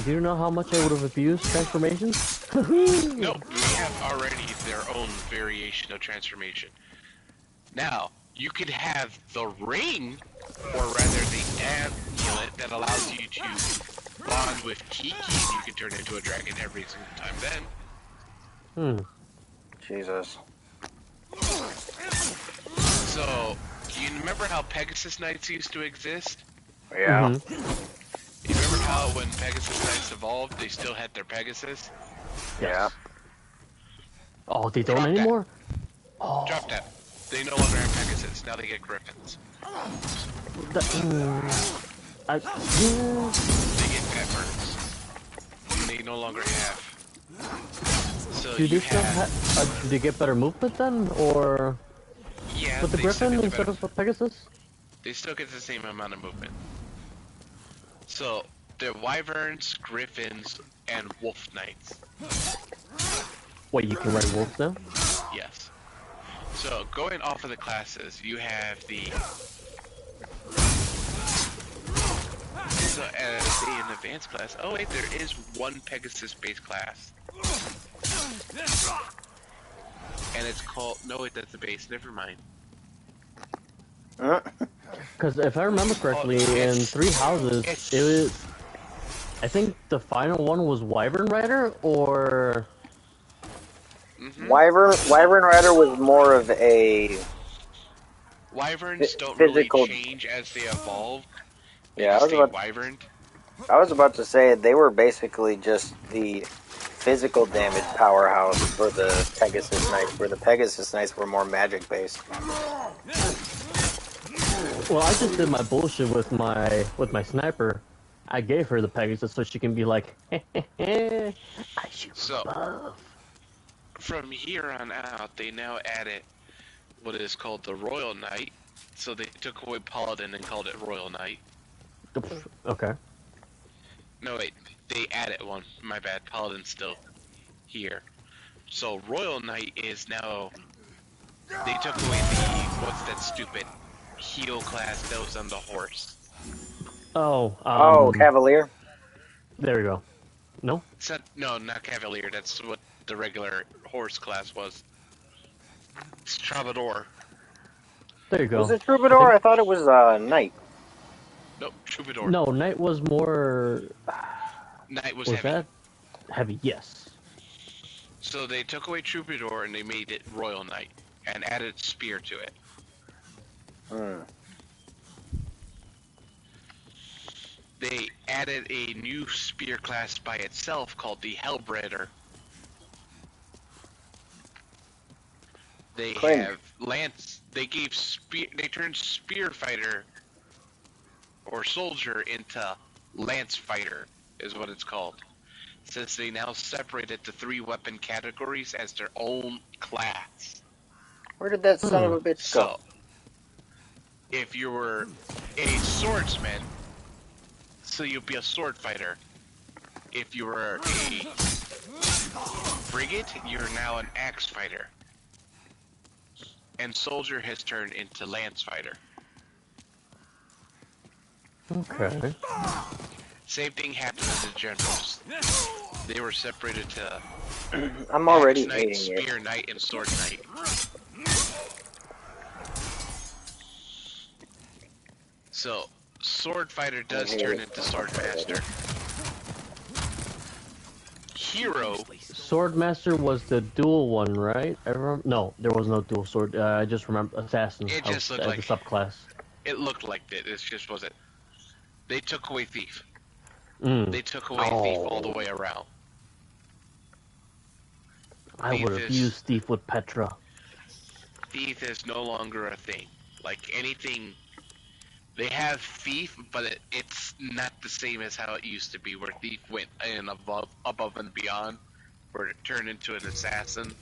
You know how much I would have abused transformations? No, we have already their own variation of transformation. Now, you could have the ring, or rather the amulet that allows you to bond with Kiki, and you can turn into a dragon every single time then. Jesus. So, do you remember how Pegasus Knights used to exist? Yeah. You remember how when Pegasus Knights evolved, they still had their Pegasus? Yeah. Oh, they don't anymore? Oh. Drop that. They no longer have Pegasus, now they get Griffins. They get Peppers. They no longer have. So do they still have... do they get better movement then, or... Yeah, with the Griffin instead of Pegasus? They still get the same amount of movement. So, they're Wyverns, Griffins, and Wolf Knights. Wait, you can ride wolves now? Yes. So, going off of the classes, you have the... So, as an advanced class... Oh wait, there is one Pegasus-based class. And it's called... No wait, that's the base, never mind. Because if I remember correctly, in 3 houses, it was... I think the final one was Wyvern Rider, or... Wyvern Rider was more of a... Wyverns don't really change as they evolve. Yeah, I was about to say they were basically just the physical damage powerhouse for the Pegasus Knights, where the Pegasus Knights were more magic based. Well, I just did my bullshit with my sniper. I gave her the Pegasus so she can be like, I shoot above. From here on out, they now added what is called the Royal Knight. So they took away Paladin and called it Royal Knight. Okay. No, wait. They added one. My bad. Paladin's still here. So Royal Knight is now... They took away the... What's that stupid heal class that was on the horse? Oh, Cavalier? There we go. No? No, not Cavalier. That's what the regular horse class was. It's Troubadour. There you go. Was it Troubadour? I thought it was Knight. Nope, Troubadour. No, Knight was more... Knight was heavy. That? Heavy, yes. So they took away Troubadour and they made it Royal Knight and added Spear to it. They added a new spear class by itself called the Hellbreder. They have lance. They gave spear. They turned spear fighter or soldier into lance fighter, is what it's called. Since they now separated the 3 weapon categories as their own class. Where did that son of a bitch go? So, if you were a swordsman, so you'd be a sword fighter. If you were a frigate, you're now an axe fighter. And soldier has turned into lance fighter. Okay. Same thing happened to the generals. They were separated to I'm already axe knight, hating spear knight, and sword knight. So, sword fighter does turn into sword master. Hero. Swordmaster was the dual one, right? No, there was no dual sword. I just remember assassin. It just looked like the subclass. It looked like it. It just wasn't. They took away thief. Mm. They took away thief all the way around. I would have used thief with Petra. Thief is no longer a thing. Like anything, they have thief, but it's not the same as how it used to be, where thief went in above and beyond, where it turned into an assassin.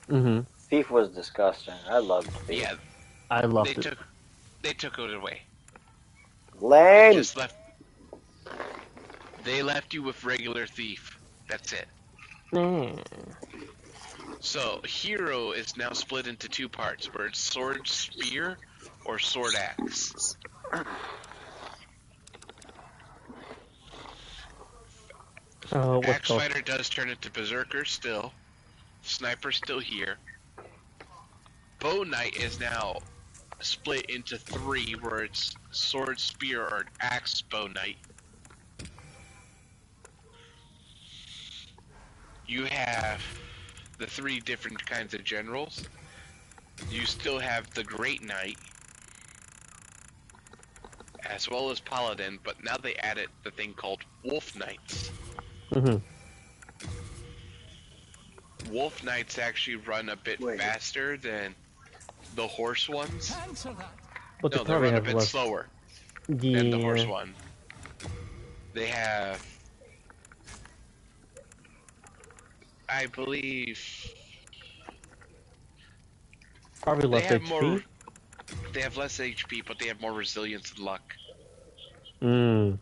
Mm-hmm. Thief was disgusting. I loved Thief. Yeah, I loved it. They took it away. Lame. They left you with regular thief. That's it. So, hero is now split into two parts, where it's sword spear or sword axe. Axe fighter does turn into berserker still. Sniper still here. Bow knight is now split into three, where it's sword spear or axe bow knight. You have the three different kinds of generals. You still have the Great Knight, as well as Paladin, but now they added the thing called Wolf Knights. Mm-hmm. Wolf Knights actually run a bit faster than the horse ones. But No, they run a bit slower than the horse one. They have, I believe, probably less HP. They have less HP, but they have more resilience and luck. Mm.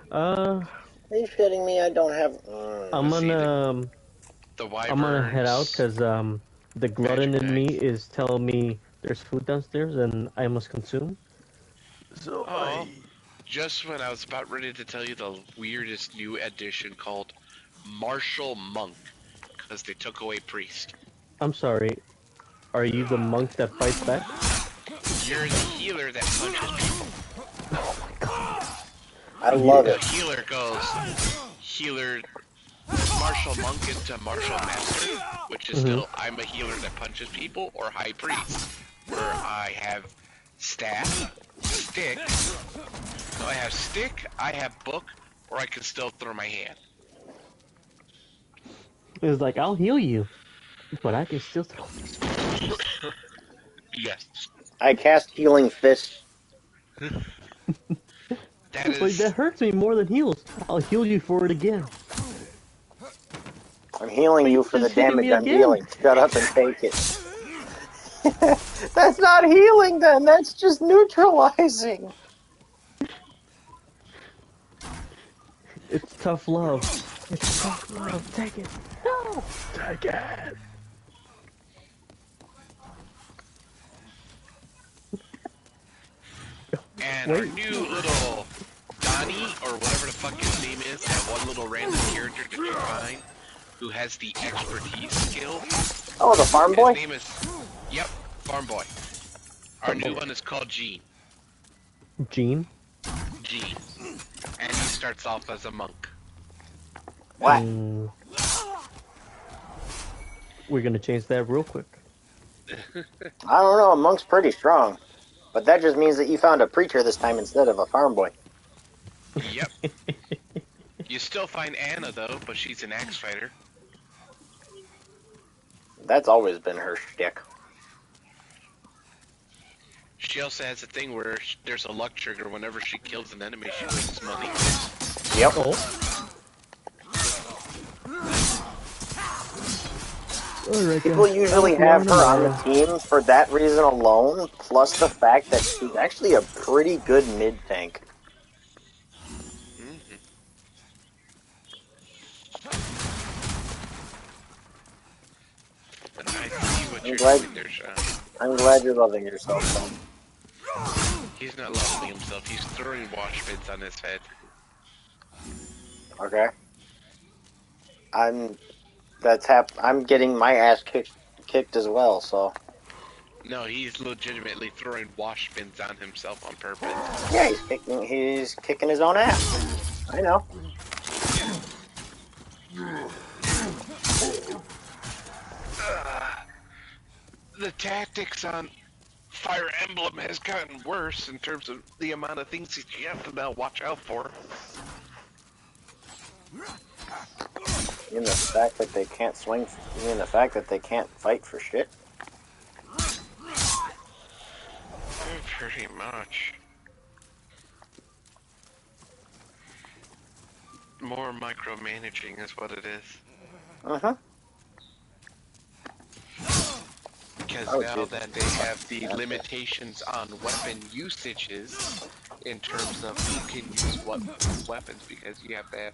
Are you shitting me? I don't have. I'm gonna head out because the glutton in me is telling me there's food downstairs and I must consume. So just when I was about ready to tell you the weirdest new addition called Martial Monk, because they took away priest. I'm sorry. Are you the monk that fights back? You're the healer that punches people. Oh my god. I love it. The healer goes martial monk into martial master, which is still I'm a healer that punches people, or high priest, where I have staff, stick. So I have stick, I have book, or I can still throw my hand. It's like, I'll heal you, but I can still throw this. Yes. I cast healing fist. That hurts me more than heals. I'll heal you for it again. I'm healing you for the damage I'm dealing. Shut up and take it. That's not healing then, that's just neutralizing. It's tough love. It's tough love. Take it. No! Take it! And our new little Donnie, or whatever the fuck his name is, that one little random character that you find, who has the expertise skill. Oh, the farm boy? His name is, yep, farm boy. Our new one is called Gene. Gene? Gene. And he starts off as a monk. What? We're gonna change that real quick. I don't know, a monk's pretty strong. But that just means that you found a preacher this time instead of a farm boy. Yep. You still find Anna though, but she's an axe fighter. That's always been her shtick. She also has a thing where there's a luck trigger whenever she kills an enemy, she wins money. Yep. People usually have her on the team for that reason alone, plus the fact that she's actually a pretty good mid-tank. I'm glad you're loving yourself, son. He's not loving himself, he's throwing wash bins on his head. Okay. I'm getting my ass kicked as well, so. No, he's legitimately throwing wash bins on himself on purpose. Yeah, he's kicking his own ass. I know. The tactics on Fire Emblem has gotten worse in terms of the amount of things that you have to now watch out for. In the fact that they can't swing, in the fact that they can't fight for shit. Pretty much. More micromanaging is what it is. Uh-huh. Because now that they have the limitations on weapon usages in terms of who can use what weapons, because you have to have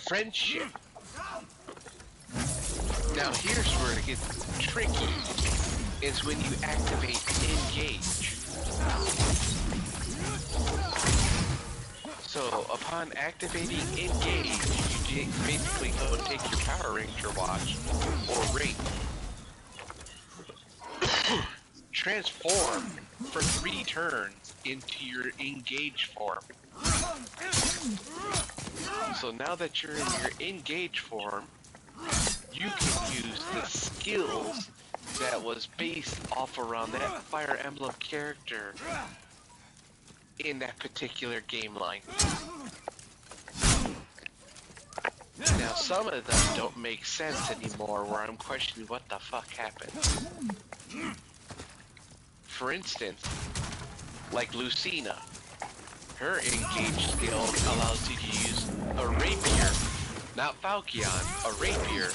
friendship. Now here's where it gets tricky, is when you activate engage. So upon activating engage, you basically go and take your Power Ranger watch or ring, transform for 3 turns into your engage form. So now that you're in your engage form, you can use the skills that was based off around that Fire Emblem character in that particular game line. Now some of them don't make sense anymore, where I'm questioning what the fuck happened. For instance, like Lucina, her engage skill allows you to use a rapier, not Falchion, a rapier,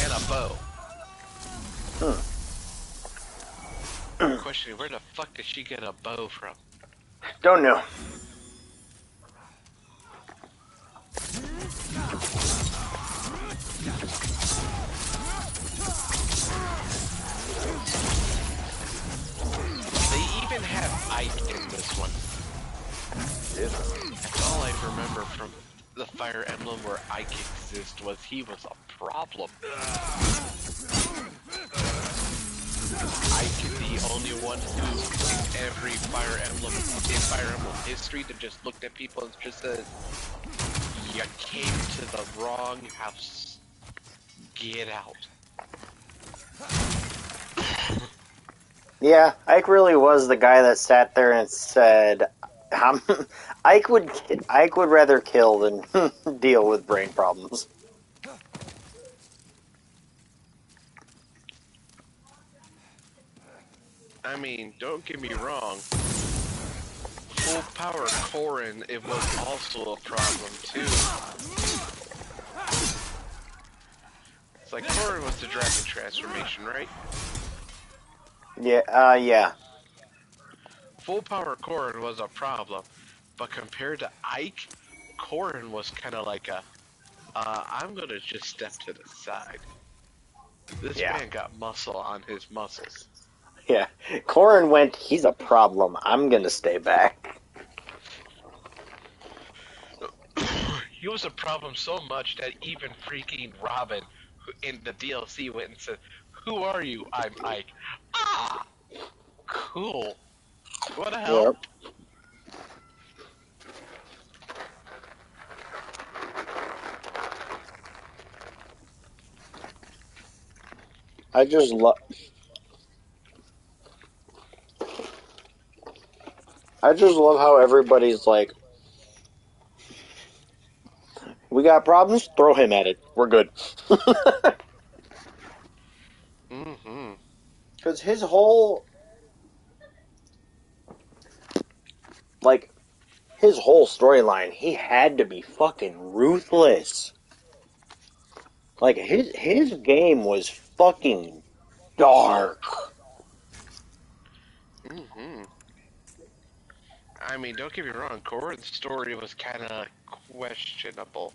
and a bow. I'm questioning, where the fuck did she get a bow from? Don't know. They even have Ike in this one. That's all I remember from the Fire Emblem where Ike exists, was he was a problem. Ike is the only one who, in every Fire Emblem history, that just looked at people and just said, "You came to the wrong house. Get out." Yeah, Ike really was the guy that sat there and said, Ike would rather kill than deal with brain problems. I mean, don't get me wrong. Full power Corrin, it was also a problem too. It's like Corrin was the dragon transformation, right? Yeah, yeah. Full power Corrin was a problem, but compared to Ike, Corrin was kind of like a, I'm gonna just step to the side. This man got muscle on his muscles. Yeah, Corrin went, he's a problem, I'm gonna stay back. He was a problem so much that even freaking Robin in the DLC went and said, "Who are you?" "I'm Ike." Ah! Cool. What the hell? Yep. I just love how everybody's like, we got problems? Throw him at it. We're good. Mm-hmm. Because his whole storyline, he had to be fucking ruthless. Like, his game was fucking dark. Mm-hmm. I mean, don't get me wrong, Corrin's story was kind of questionable.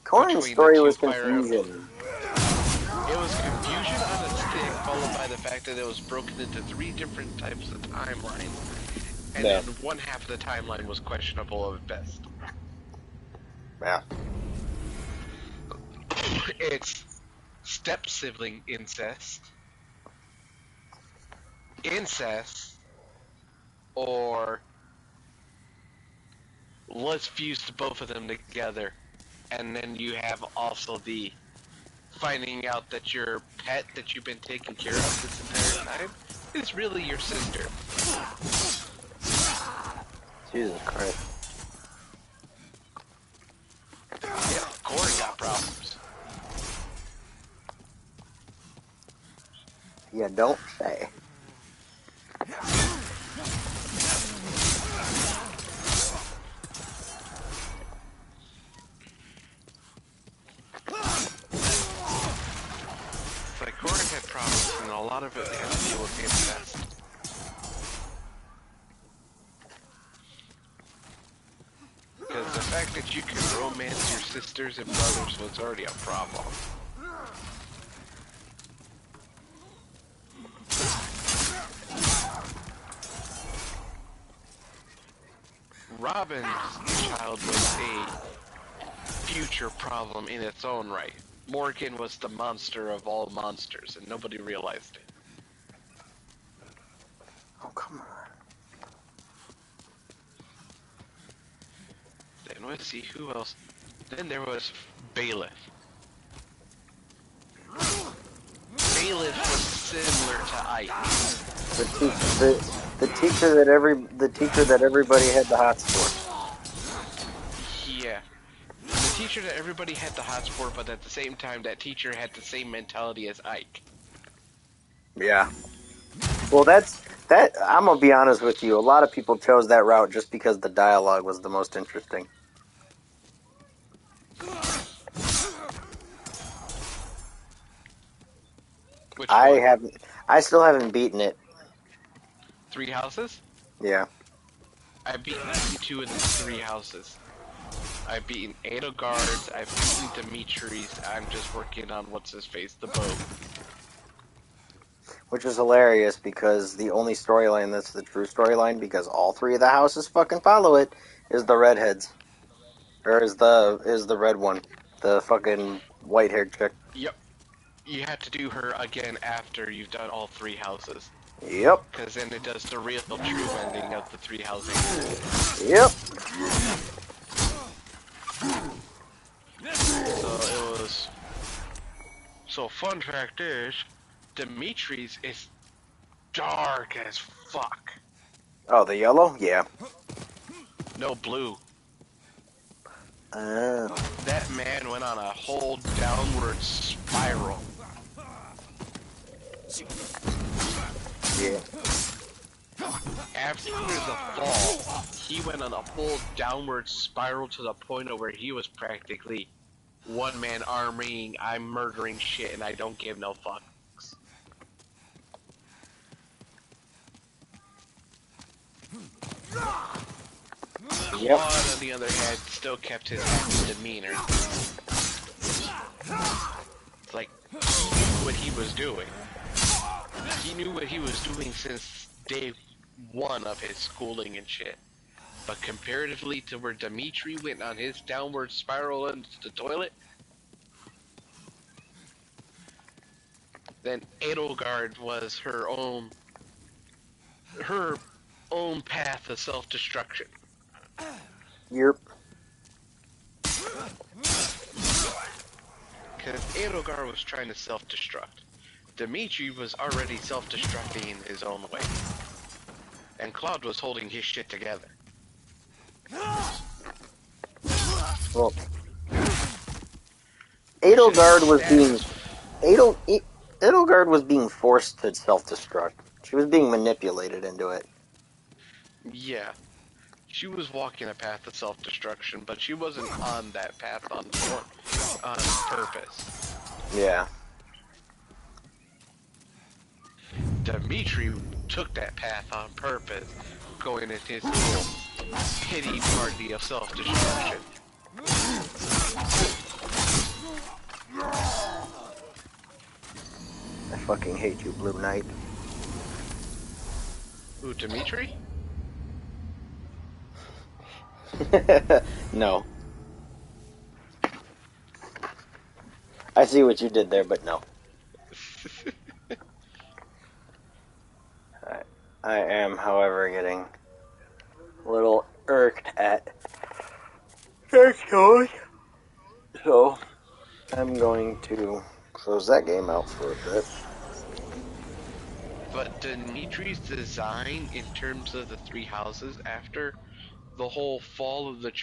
Corrin's story was confusion. It was confusion on a stick, followed by the fact that it was broken into 3 different types of timelines. And then one half of the timeline was questionable at best. Yeah. It's step-sibling incest, or let's fuse both of them together. And then you have also the finding out that your pet that you've been taking care of this entire time is really your sister. Jesus Christ. Yeah, Corrin got problems. Yeah, don't say. Like, Corrin had problems, and a lot of it had to deal with incest. Because the fact that you can romance your sisters and brothers was already a problem. Robin's child was a future problem in its own right. Morgan was the monster of all monsters, and nobody realized it. Oh, come on. Then let's see, who else? Then there was Bailiff. Bailiff was similar to Ike. The teacher that everybody had the hots for. Yeah. The teacher that everybody had the hots for, but at the same time, that teacher had the same mentality as Ike. Yeah. Well, I'm gonna be honest with you. A lot of people chose that route just because the dialogue was the most interesting. I still haven't beaten it. 3 houses? Yeah. I've beaten 2 of the 3 houses. I've beaten Edelgard, I've beaten Dimitri's, I'm just working on what's-his-face, the boat. Which is hilarious because the only storyline that's the true storyline, because all 3 of the houses fucking follow it, is the redheads. Or is the red one. The fucking white-haired chick. Yep. You have to do her again after you've done all 3 houses. Yep. Because then it does the real true ending of the 3 houses. Yep. So it was... So fun fact is, Dimitri's is dark as fuck. Oh, the yellow? Yeah. No, blue. Oh. That man went on a whole downward spiral. Yeah. After the fall, he went on a whole downward spiral to the point of where he was practically one-man armying, I'm murdering shit and I don't give no fucks. Yep. Claude, on the other hand, still kept his demeanor. Like, he knew what he was doing. He knew what he was doing since day 1 of his schooling and shit. But comparatively to where Dimitri went on his downward spiral into the toilet, then Edelgard was her own path of self-destruction. Yep. Because Edelgard was trying to self-destruct. Dimitri was already self-destructing in his own way. And Claude was holding his shit together. Well, Edelgard was being forced to self-destruct. She was being manipulated into it. Yeah. She was walking a path of self-destruction, but she wasn't on that path on purpose. Yeah. Dimitri took that path on purpose, going into his little pity party of self-destruction. I fucking hate you, Blue Knight. Ooh, Dimitri? No. I see what you did there, but no. I am, however, getting a little irked at Dark Souls. So, I'm going to close that game out for a bit. But Dimitri's design in terms of the three houses after the whole fall of the church